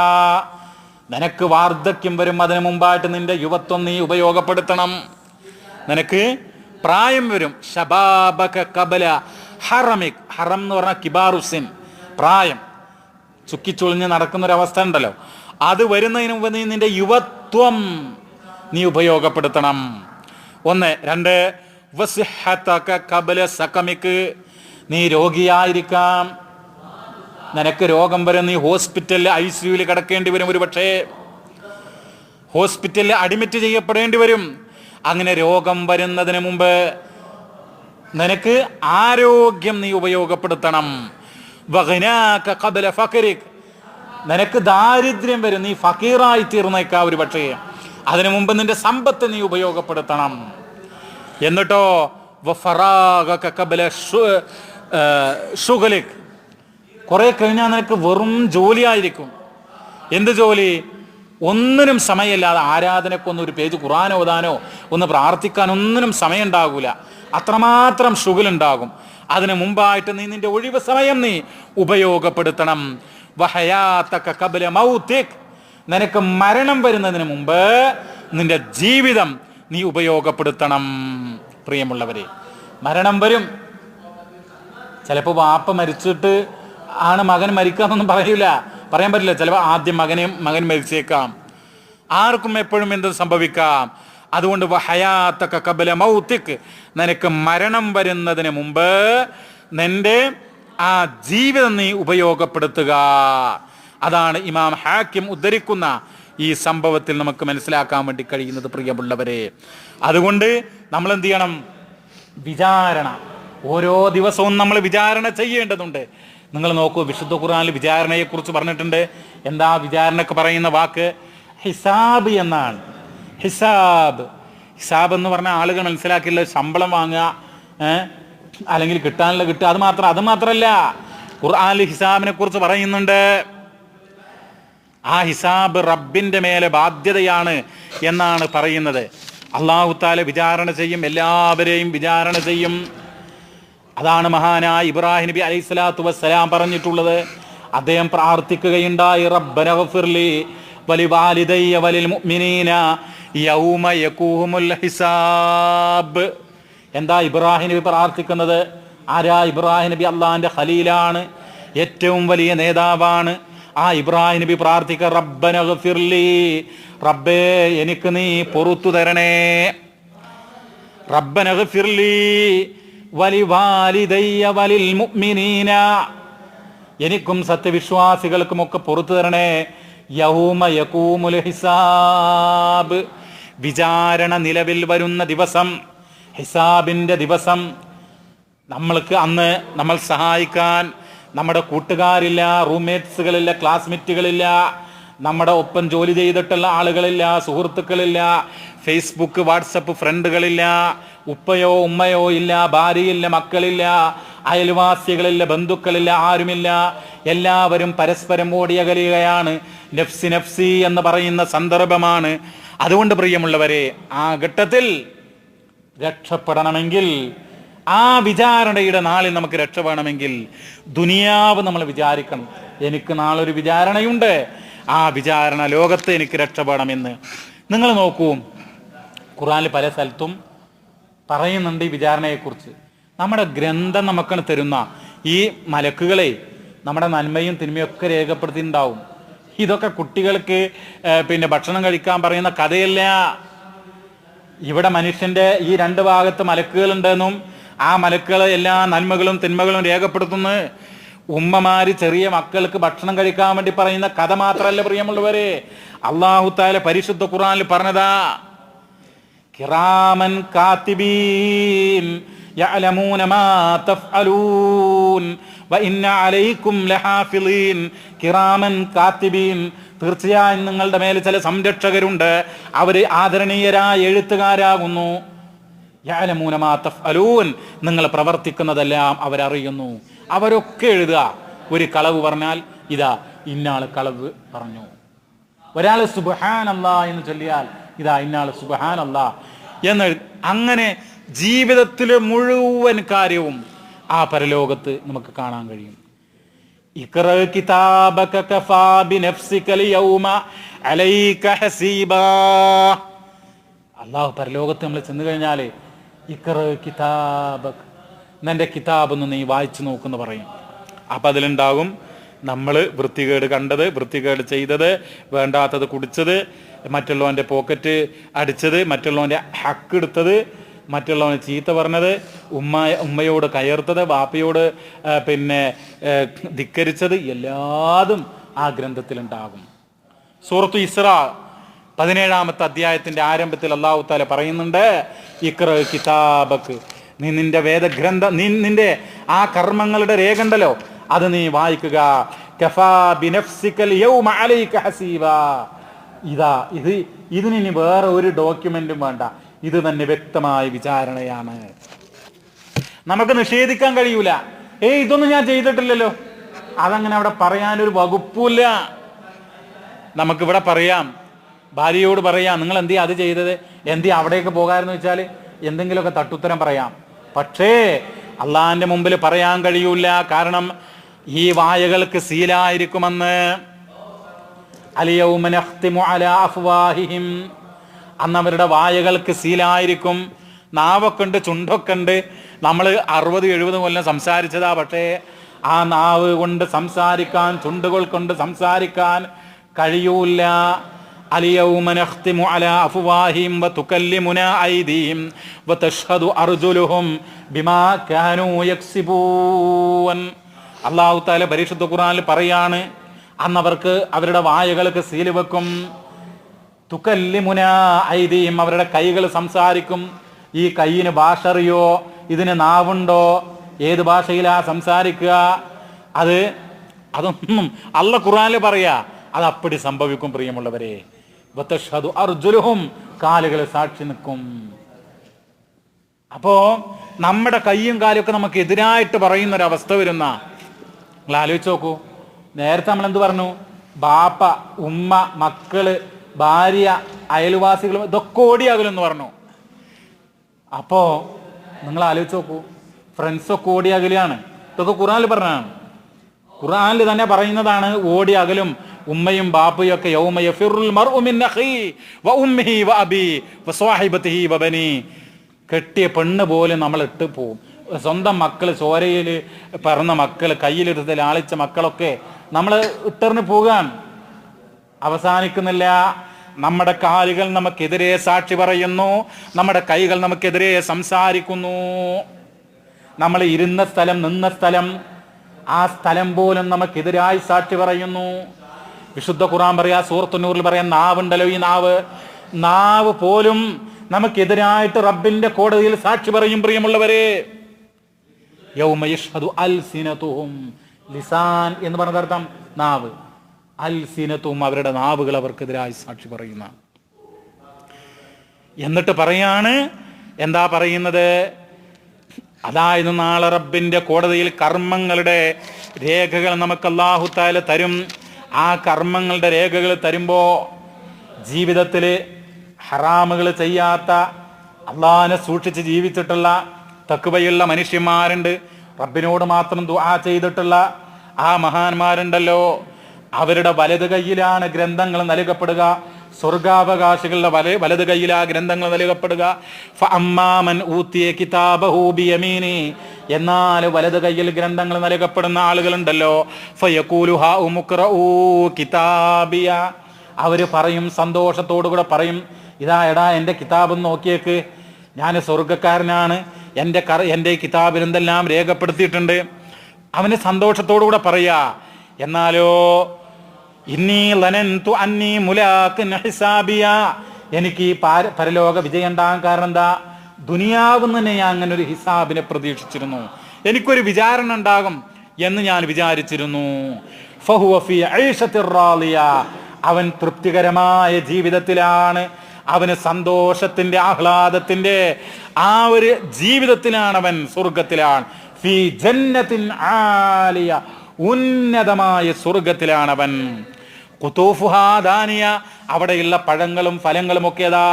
നിനക്ക് വാർദ്ധക്യം വരും, അതിനു മുമ്പായിട്ട് നിന്റെ യുവത്വം നീ ഉപയോഗപ്പെടുത്തണം. നിനക്ക് പ്രായം വരും, ശബാബക ഖബല ഹറമിക്, ഹറം എന്ന് പറഞ്ഞാൽ കിബാറുസിൻ, പ്രായം, ചുക്കിച്ചുളിഞ്ഞ് നടക്കുന്നൊരവസ്ഥ ഉണ്ടല്ലോ, അത് വരുന്നതിന് മുമ്പ് നീ നിന്റെ യുവത്വം നീ ഉപയോഗപ്പെടുത്തണം. 1. 2. വസിഹതക ഖബല സഖമിക്, നീ രോഗിയായിരിക്കാം, നിനക്ക് രോഗം വരും, നീ ഹോസ്പിറ്റലിൽ ICUവിൽ കിടക്കേണ്ടി വരും, ഒരു പക്ഷേ ഹോസ്പിറ്റലിൽ അഡ്മിറ്റ് ചെയ്യപ്പെടേണ്ടി വരും. അങ്ങനെ രോഗം വരുന്നതിന് മുമ്പ് നിനക്ക് ആരോഗ്യം നീ ഉപയോഗപ്പെടുത്തണം. വഗനാക ഖബല ഫഖരിക്, നിനക്ക് ദാരിദ്ര്യം വരും, നീ ഫക്കീറായി തീർന്നേക്കാം ഒരു പക്ഷേ, അതിനു മുമ്പ് നിന്റെ സമ്പത്ത് നീ ഉപയോഗപ്പെടുത്തണം. എന്നിട്ടോ വഫറാഗക ഖബല ശുഗലിക്, കുറെ കഴിഞ്ഞാൽ നിനക്ക് വെറും ജോലിയായിരിക്കും. എന്ത് ജോലി? ഒന്നിനും സമയമില്ലാതെ, ആരാധനക്കൊന്നും ഒരു പേജ് ഖുർആൻ ഓതാനോ ഒന്ന് പ്രാർത്ഥിക്കാൻ ഒന്നിനും സമയം ഉണ്ടാകൂല, അത്രമാത്രം ശുഗലുണ്ടാകും. അതിനു മുമ്പായിട്ട് നീ നിന്റെ ഒഴിവ് സമയം നീ ഉപയോഗപ്പെടുത്തണം. വഹയാതക ഖബല മൗതിക്, നിനക്ക് മരണം വരുന്നതിന് മുമ്പ് നിന്റെ ജീവിതം നീ ഉപയോഗപ്പെടുത്തണം. പ്രിയമുള്ളവരെ, മരണം വരും. ചിലപ്പോൾ വാപ്പ മരിച്ചിട്ട് ആണ് മകൻ മരിക്കാന്നൊന്നും പറയാൻ പറ്റില്ല. ചിലപ്പോൾ ആദ്യം മകൻ മരിച്ചേക്കാം. ആർക്കും എപ്പോഴും എന്തും സംഭവിക്കാം. അതുകൊണ്ട് വഹയാതക ഖബല മൗതിക്, നിനക്ക് മരണം വരുന്നതിന് മുമ്പ് നിന്റെ ആ ജീവിതം നീ ഉപയോഗപ്പെടുത്തുക. അതാണ് ഇമാം ഹാക്കിം ഉദ്ധരിക്കുന്ന ഈ സംഭവത്തിൽ നമുക്ക് മനസ്സിലാക്കാൻ വേണ്ടി കഴിയുന്നത്. പ്രിയമുള്ളവരെ, അതുകൊണ്ട് നമ്മൾ എന്ത് ചെയ്യണം? വിചാരണ, ഓരോ ദിവസവും നമ്മൾ വിചാരണ ചെയ്യേണ്ടതുണ്ട്. നിങ്ങൾ നോക്കൂ, വിശുദ്ധ ഖുർആനിൽ വിചാരണയെ കുറിച്ച് പറഞ്ഞിട്ടുണ്ട്. എന്താ വിചാരണക്ക് പറയുന്ന വാക്ക്? ഹിസാബ് എന്നാണ്. ഹിസാബ് എന്ന് പറഞ്ഞാൽ ആളുകൾ മനസ്സിലാക്കില്ല, ശമ്പളം വാങ്ങുക, അല്ലെങ്കിൽ കിട്ടാനുള്ള കിട്ടുക, അത് മാത്രമല്ല ഖുർആനിൽ ഹിസാബിനെ കുറിച്ച് പറയുന്നുണ്ട്. ആ ഹിസാബ് റബ്ബിന്റെ മേലെ ബാധ്യതയാണ് എന്നാണ് പറയുന്നത്. അല്ലാഹു തആല വിചാരണ ചെയ്യും, എല്ലാവരെയും വിചാരണ ചെയ്യും. അതാണ് മഹാനായ ഇബ്രാഹിം നബി അലൈഹിസ്സലാത്തു വസ്സലാം പറഞ്ഞിട്ടുള്ളത്. അദ്ദേഹം പ്രാർത്ഥിക്കുകയുണ്ടായി, റബ്ബന ഗഫിർലി വലിവാലിദയ്യ വലിൽ മുഅ്മിനീന യൗമ യഖൂമുൽ ഹിസാബ്. എന്താ ഇബ്രാഹിം നബി പ്രാർത്ഥിക്കുന്നത്? ആരാ ഇബ്രാഹിം നബി? അള്ളാഹിന്റെ ഖലീലാണ്, ഏറ്റവും വലിയ നേതാവാണ്. ആ ഇബ്രാഹിം നബി പ്രാർത്ഥിക്ക, റബ്ബന ഗഫിർലി, റബ്ബേ എനിക്ക് നീ പൊറുത്തു തരണേ. റബ്ബന ഗഫിർലി വലിവാലിദയ്യ വലിൽ മുഅ്മിനീന, എനിക്കും സത്യവിശ്വാസികൾക്കും ഒക്കെ പൊറുത്തു തരണേ. യൗമ യഖൂമുൽ ഹിസാബ്, വിചാരണ നിലവിൽ വരുന്ന ദിവസം, ഹിസാബിന്റെ ദിവസം. നമ്മൾക്ക് അന്ന് നമ്മൾ സഹായിക്കാൻ നമ്മുടെ കൂട്ടുകാരില്ല, റൂംമേറ്റ്സുകളില്ല, ക്ലാസ്മേറ്റുകളില്ല, നമ്മുടെ ഒപ്പം ജോലി ചെയ്തിട്ടുള്ള ആളുകളില്ല, സുഹൃത്തുക്കളില്ല, ഫേസ്ബുക്ക് വാട്സപ്പ് ഫ്രണ്ടുകളില്ല, ഉപ്പയോ ഉമ്മയോ ഇല്ല, ഭാര്യയില്ല, മക്കളില്ല, അയൽവാസികളില്ല, ബന്ധുക്കളില്ല, ആരുമില്ല. എല്ലാവരും പരസ്പരം ഓടിയകലുകയാണ്. നഫ്സി നഫ്സി എന്ന് പറയുന്ന സന്ദർഭമാണ്. അതുകൊണ്ട് പ്രിയമുള്ളവരെ, ആ ഘട്ടത്തിൽ രക്ഷപ്പെടണമെങ്കിൽ, ആ വിചാരണയുടെ നാളിൽ നമുക്ക് രക്ഷ വേണമെങ്കിൽ ദുനിയാവ് നമ്മൾ വിചാരിക്കണം. എനിക്ക് നാളൊരു വിചാരണയുണ്ട്, ആ വിചാരണ ലോകത്ത് എനിക്ക് രക്ഷപ്പെടണമെന്ന്. നിങ്ങൾ നോക്കൂ, ഖുർആനിൽ പല സ്ഥലത്തും പറയുന്നുണ്ട് ഈ വിചാരണയെക്കുറിച്ച്. നമ്മുടെ ഗ്രന്ഥം നമുക്ക് തരുന്ന ഈ മലക്കുകളെ നമ്മുടെ നന്മയും തിന്മയും ഒക്കെ രേഖപ്പെടുത്തിയിട്ടുണ്ടാവും. ഇതൊക്കെ കുട്ടികൾക്ക് ഭക്ഷണം കഴിക്കാൻ പറയുന്ന കഥയല്ല. ഇവിടെ മനുഷ്യന്റെ ഈ രണ്ട് ഭാഗത്ത് മലക്കുകളുണ്ടെന്നും ആ മലക്കുകൾ എല്ലാ നന്മകളും തിന്മകളും രേഖപ്പെടുത്തുന്നു. ഉമ്മമാര് ചെറിയ മക്കൾക്ക് ഭക്ഷണം കഴിക്കാൻ വേണ്ടി പറയുന്ന കഥ മാത്രമല്ല പ്രിയമുള്ളവരെ, അല്ലാഹു തആല പരിശുദ്ധ ഖുർആനിൽ പറഞ്ഞതാ, കിറാമൻ കാതിബീൻ യഅലമൂന മാ തഫ്അലൂൻ വഇന്ന അലൈക്കും ലഹാഫിളീൻ. കിറാമൻ കാതിബീൻ, തീർച്ചയായും നിങ്ങളുടെ മേൽ ചില സംരക്ഷകരുണ്ട്, അവര് ആദരണീയരായ എഴുത്തുകാരാകുന്നു. യഅലമൂന മാ തഫ്അലൂൻ, നിങ്ങൾ പ്രവർത്തിക്കുന്നതെല്ലാം അവരറിയുന്നു. അവരൊക്കെ എഴുതുക. ഒരു കളവ് പറഞ്ഞാൽ ഇതാ ഇന്നാള് കളവ് പറഞ്ഞു. ഒരാൾ സുബ്ഹാനല്ലാഹ് എന്ന് ചൊല്ലിയാൽ ഇതാ ഇന്നാള് സുബ്ഹാനല്ലാഹ് എന്ന്. അങ്ങനെ ജീവിതത്തിലെ മുഴുവൻ കാര്യവും ആ പരലോകത്ത് നമുക്ക് കാണാൻ കഴിയും. ഇഖ്റ കിതാബക കഫാ ബിനഫ്സിക യൗമ അലൈക ഹസീബാ. അല്ലാഹു പരലോകത്ത് നമ്മൾ ചെന്ന് കഴിഞ്ഞാൽ ഇഖ്റ കിതാബക, നിന്റെ കിതാബൊന്ന് നീ വായിച്ചു നോക്കുന്നു പറയും. അപ്പം അതിലുണ്ടാകും നമ്മൾ വൃത്തികേട് കണ്ടത്, വൃത്തികേട് ചെയ്തത്, വേണ്ടാത്തത് കുടിച്ചത്, മറ്റുള്ളവൻ്റെ പോക്കറ്റ് അടിച്ചത്, മറ്റുള്ളവൻ്റെ ഹക്ക് എടുത്തത്, മറ്റുള്ളവനെ ചീത്ത പറഞ്ഞത്, ഉമ്മയോട് കയർത്തത്, വാപ്പയോട് ധിക്കരിച്ചത്, എല്ലാതും ആ ഗ്രന്ഥത്തിലുണ്ടാകും. സൂറത്തു ഇസ്രാ 17-ാമത്തെ അധ്യായത്തിന്റെ ആരംഭത്തിൽ അല്ലാഹു തആല പറയുന്നുണ്ട്, ഇഖ്റ കിതാബക്, നീ നിന്റെ വേദഗ്രന്ഥം, നിന്റെ ആ കർമ്മങ്ങളുടെ രേഖ ഉണ്ടല്ലോ അത് നീ വായിക്കുക. കഫാ ബിനഫ്സികൽ യൗമ അലൈക ഹസീബാ. ഇതിനി വേറെ ഒരു ഡോക്യുമെന്റും വേണ്ട, ഇത് തന്നെ വ്യക്തമായ വിചാരണയാണ്. നമുക്ക് നിഷേധിക്കാൻ കഴിയൂല. ഇതൊന്നും ഞാൻ ചെയ്തിട്ടില്ലല്ലോ, അതങ്ങനെ അവിടെ പറയാനൊരു വകുപ്പില്ല. നമുക്കിവിടെ പറയാം, ഭാര്യയോട് പറയാം, നിങ്ങൾ എന്തിയാ അത് ചെയ്തത്, എന്തിയാ അവിടേക്ക് പോകാമെന്ന് വെച്ചാൽ എന്തെങ്കിലുമൊക്കെ തട്ടുത്തരം പറയാം. പക്ഷേ അള്ളാഹിന്റെ മുമ്പിൽ പറയാൻ കഴിയൂല. കാരണം ഈ വായകൾക്ക് സീലായിരിക്കുമെന്ന്. അൽയൗമ നഖ്തിമു അലാ അഫ്വാഹിഹിം, അന്നവരുടെ വായകൾക്ക് സീലായിരിക്കും. നാവൊക്കെ ഉണ്ട്, ചുണ്ടൊക്കെ ഉണ്ട്. നമ്മൾ 60-70 കൊല്ലം സംസാരിച്ചതാ, പക്ഷേ ആ നാവ് കൊണ്ട് സംസാരിക്കാൻ, ചുണ്ടുകൾ കൊണ്ട് സംസാരിക്കാൻ കഴിയൂല. അൽയൗമ നഖ്തിമു അലാ അഫ്വാഹിഹിം വതുകല്ലിമുനാ ഐദിഹിം വതഷ്ഹദു അർജുലുഹും ബിമാ കാനൂ യക്സിബൂൻ. അല്ലാഹു തആല പരിശുദ്ധ ഖുർആനിൽ പറയാണ്, അന്നവർക്ക് അവരുടെ വായകൾക്ക് സീല് വെക്കും. തുകല്ലിമുനാ ഐദിഹിം, അവരുടെ കൈകൾ സംസാരിക്കും. ഈ കൈയിന് ഭാഷ അറിയോ, ഇതിന് നാവുണ്ടോ, ഏത് ഭാഷയിലാ സംസാരിക്കുക, അതൊന്നും അല്ല ഖുർആനിൽ പറയാ, അത് അപ്പടി സംഭവിക്കും പ്രിയമുള്ളവരെ. വതഷ്ഹദു അർജുലുഹും, കാലുകൾ സാക്ഷി നിൽക്കും. അപ്പോ നമ്മുടെ കൈയും കാലൊക്കെ നമുക്ക് എതിരായിട്ട് പറയുന്ന ഒരു അവസ്ഥ വരുന്ന നിങ്ങൾ ആലോചിച്ച് നോക്കൂ. നേരത്തെ നമ്മൾ എന്ത് പറഞ്ഞു? ബാപ്പ, ഉമ്മ, മക്കള്, ഭാര്യ, അയൽവാസികൾ ഇതൊക്കെ ഓടിയാകലെന്ന് പറഞ്ഞു. അപ്പോ നിങ്ങൾ ആലോചിച്ച് നോക്കൂ, ഫ്രണ്ട്സൊക്കെ ഓടിയാകലാണ്. ഇതൊക്കെ ഖുർആനിൽ പറഞ്ഞതാണ്. ഖുർആനിൽ തന്നെ പറയുന്നതാണ് ഓടി അകലും ഉമ്മയും ബാപ്പയും ഒക്കെ. യൗമ യഫിറുൽ മർഉ മിൻ അഖീ വ ഉമ്മിഹി വ അബീ വ സ്വഹിബതിഹി വ ബനീ. കെട്ടിയ പെണ്ണ് പോലും നമ്മൾ ഇട്ട് പോവും. സ്വന്തം മക്കള്, ചോരയിൽ പറന്ന മക്കള്, കയ്യിലെടുത്ത് ലാളിച്ച മക്കളൊക്കെ നമ്മൾ ഇട്ടെറിഞ്ഞ് പോകാൻ അവസാനിക്കുന്നില്ല. നമ്മുടെ കാലുകൾ നമുക്കെതിരെ സാക്ഷി പറയുന്നു, നമ്മുടെ കൈകൾ നമുക്കെതിരെ സംസാരിക്കുന്നു. നമ്മൾ ഇരുന്ന സ്ഥലം, നിന്ന സ്ഥലം, ആ സ്ഥലം പോലും നമുക്കെതിരായി സാക്ഷി പറയുന്നു. വിശുദ്ധ ഖുർആൻ പറയാ, സൂറത്തു നൂറിൽ പറയാൻ, നാവുണ്ടല്ലോ, ഈ നാവ് പോലും നമുക്കെതിരായിട്ട് റബ്ബിന്റെ കോടതിയിൽ സാക്ഷി പറയും പ്രിയമുള്ളവരെ. യൗമ യഷ്ഹദു അൽസിനതുഹും, ലിസാൻ എന്ന് പറഞ്ഞതർത്ഥം നാവ്, അൽസിനതുഹും അവരുടെ നാവുകൾ അവർക്കെതിരായി സാക്ഷി പറയുന്ന. എന്നിട്ട് പറയാണ്, എന്താ പറയുന്നത്? അതായത് നാളെ റബ്ബിന്റെ കോടതിയിൽ കർമ്മങ്ങളുടെ രേഖകൾ നമുക്ക് അല്ലാഹു തആല തരും. ആ കർമ്മങ്ങളുടെ രേഖകൾ തരുമ്പോൾ ജീവിതത്തിൽ ഹറാമുകൾ ചെയ്യാത്ത, അള്ളാഹിനെ സൂക്ഷിച്ച് ജീവിച്ചിട്ടുള്ള തഖ്വയുള്ള മനുഷ്യന്മാരുണ്ട്, റബ്ബിനോട് മാത്രം ദുആ ചെയ്തിട്ടുള്ള ആ മഹാന്മാരുണ്ടല്ലോ, അവരുടെ വലത് കൈയിലാണ് ഗ്രന്ഥങ്ങൾ നൽകപ്പെടുക. സ്വർഗാവകാശികളുടെ വലത് കൈയിൽ ആ ഗ്രന്ഥങ്ങൾ നൽകപ്പെടുക. ഫഅമ്മാമൻ ഊതിയ കിതാബഹു ബിയമീനി, എന്നാൽ വലത് കൈയിൽ ഗ്രന്ഥങ്ങൾ നൽകപ്പെടുന്ന ആളുകളുണ്ടല്ലോ, ഫയഖൂലു ഹാ ഉംഖറഊ കിതാബിയ, അവർ പറയും, സന്തോഷത്തോടുകൂടെ പറയും, ഇതാ എടാ എൻ്റെ കിതാബ് നോക്കിയേക്ക്, ഞാൻ സ്വർഗക്കാരനാണ്, എൻ്റെ കിതാബിൽ എന്തെല്ലാം രേഖപ്പെടുത്തിയിട്ടുണ്ട്. അവന് സന്തോഷത്തോടുകൂടെ പറയാ. എന്നാലോ ഇന്നി ലനന്തു അന്നി മുലാഖിൻ ഹിസാബിയ, എനിക്ക് ഈ പരലോക വിജയം ഉണ്ടാകാൻ കാരണം എന്താ? ദുനിയാവിൽ തന്നെ ഞാൻ അങ്ങനെ ഒരു ഹിസാബിനെ പ്രതീക്ഷിച്ചിരുന്നു, എനിക്കൊരു വിചാരണ ഉണ്ടാകും എന്ന് ഞാൻ വിചാരിച്ചിരുന്നു. ഫഹുവ ഫീ ഐഷത്തിർ റാളിയ, അവൻ തൃപ്തികരമായ ജീവിതത്തിലാണ്, അവന് സന്തോഷത്തിന്റെ ആഹ്ലാദത്തിന്റെ ആ ഒരു ജീവിതത്തിലാണ്, അവൻ സ്വർഗത്തിലാണ്. ഫീ ജന്നത്തിൻ ആലിയ, ഉന്നതമായ സ്വർഗത്തിലാണവൻ. ഖുതൂഫുഹാ ദാനിയ, അവിടെയുള്ള പഴങ്ങളും ഫലങ്ങളും ഒക്കെ അതാ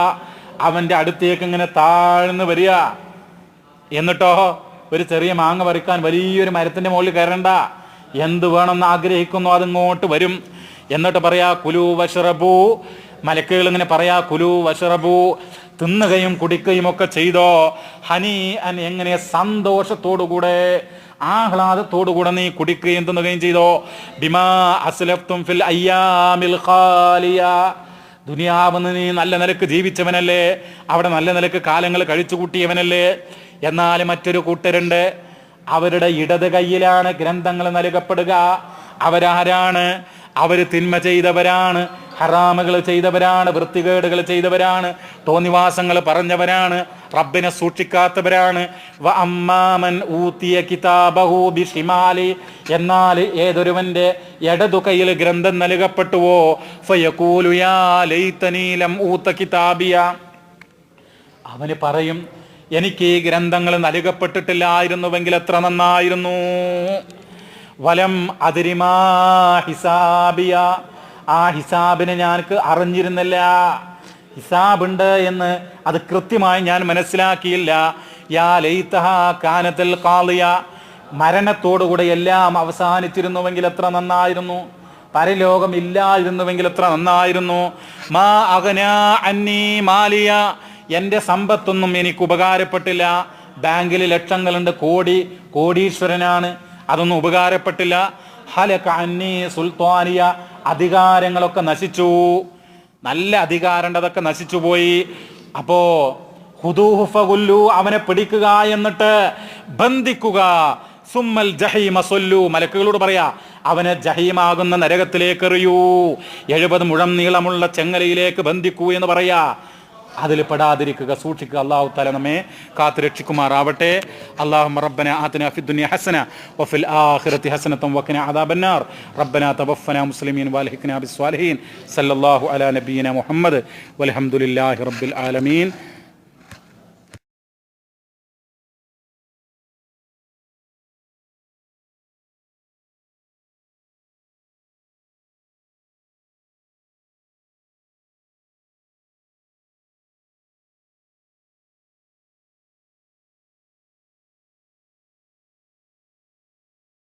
അവന്റെ അടുത്തേക്ക് ഇങ്ങനെ താഴ്ന്നു വരിക. എന്നിട്ടോ ഒരു ചെറിയ മാങ്ങ പറിക്കാൻ വലിയൊരു മരത്തിന്റെ മുകളിൽ കയറണ്ട, എന്ത് വേണമെന്ന് ആഗ്രഹിക്കുന്നു അതിങ്ങോട്ട് വരും. എന്നിട്ട് പറയാ കുലു വഷ്റബു, മലക്കുകൾ ഇങ്ങനെ പറയാ കുലു വഷ്റബു, തിന്നുകയും കുടിക്കുകയും ഒക്കെ ചെയ്തോ. ഹനി അൻ, എങ്ങനെ സന്തോഷത്തോടുകൂടെ ആഹ്ലാദത്തോടുകൂടെ നീ കുടിക്കുകയും തിന്നുകയും ചെയ്തോ. ബിമാ അസ്ലഫ്തും ഫിൽ അയ്യാമിൽ ഖാലിയ, ദുനിയാവെന്ന് നീ നല്ല നിലക്ക് ജീവിച്ചവനല്ലേ, അവിടെ നല്ല നിലക്ക് കാലങ്ങൾ കഴിച്ചു കൂട്ടിയവനല്ലേ. എന്നാൽ മറ്റൊരു കൂട്ടരുണ്ട്, അവരുടെ ഇടത് കൈയിലാണ് ഗ്രന്ഥങ്ങൾ നൽകപ്പെടുക. അവരാരാണ്? അവർ തിന്മ ചെയ്തവരാണ്, ഹറാമുകൾ ചെയ്തവരാണ്, വൃത്തികേടുകൾ ചെയ്തവരാണ്, തോന്നിവാസങ്ങൾ പറഞ്ഞവരാണ്, റബ്ബിനെ സൂക്ഷിക്കാത്തവരാണ്. വ അമ്മാമൻ ഊതിയ കിതാബഹു ബിശിമാലി, എന്നാൽ ഏതൊരുവന്റെ ഇടതു കൈയിൽ ഗ്രന്ഥം നൽകപ്പെട്ടുവോ, ഫയഖൂലു യാ ലൈതനീ ലം ഊത കിതാബിയ, അവന് പറയും, എനിക്ക് ഈ ഗ്രന്ഥങ്ങൾ നൽകപ്പെട്ടിട്ടില്ലായിരുന്നുവെങ്കിൽ എത്ര നന്നായിരുന്നു. വലം അതിരിമാ ഹിസാബിയ, ആ ഹിസാബിനെ ഞാനക്ക് അറിഞ്ഞിരുന്നില്ല, ഹിസാബുണ്ട് എന്ന് അത് കൃത്യമായി ഞാൻ മനസ്സിലാക്കിയില്ല. യാ ലൈതഹാ കാനത്തുൽ ഖാളിയ, മരണത്തോടുകൂടെ എല്ലാം അവസാനിച്ചിരുന്നുവെങ്കിൽ എത്ര നന്നായിരുന്നു, പരലോകം ഇല്ലായിരുന്നുവെങ്കിൽ എത്ര നന്നായിരുന്നു. മാ അഗ്നാ അന്നി മാലിയ, എൻ്റെ സമ്പത്തൊന്നും എനിക്ക് ഉപകാരപ്പെട്ടില്ല. ബാങ്കിൽ ലക്ഷങ്ങളുണ്ട്, കോടീശ്വരനാണ്, അതൊന്നും ഉപകാരപ്പെട്ടില്ല. ഹലക അന്നി സുൽത്താനിയ, അധികാരങ്ങളൊക്കെ നശിച്ചു, നല്ല അധികാരം അതൊക്കെ നശിച്ചു പോയി. അപ്പോ ഹുദൂഹു ഫഗുല്ലു, അവനെ പിടിക്കുക, എന്നിട്ട് ബന്ധിക്കുക. സുമ്മൽ ജഹീമ സൊല്ലു, മലക്കുകളോട് പറയാ, അവനെ ജഹീമാകുന്ന നരകത്തിലേക്ക് എറിയൂ, 70 മുഴം നീളമുള്ള ചെങ്ങലയിലേക്ക് ബന്ധിക്കൂ എന്ന് പറയാ. അതിൽ പെടാതിരിക്കുക, സൂക്ഷിക്കുക. അല്ലാഹു തആല നമ്മെ കാത്തുരക്ഷിക്കുമാറാവട്ടെ. അല്ലാഹുമ്മ റബ്ബനാ ആതിനാ ഫിദ്ദുനിയ ഹസന വഫിൽ ആഖിറതി ഹസനതൻ വഖിനാ അദാബന്നാർ. റബ്ബനാ തവഫനാ മുസ്ലിമീൻ വൽഹിഖ്നാ ബിസ്സാലിഹീൻ. സല്ലല്ലാഹു അലാ നബിയിനാ മുഹമ്മദ് വൽഹംദുലില്ലാഹി റബ്ബിൽ ആലമീൻ.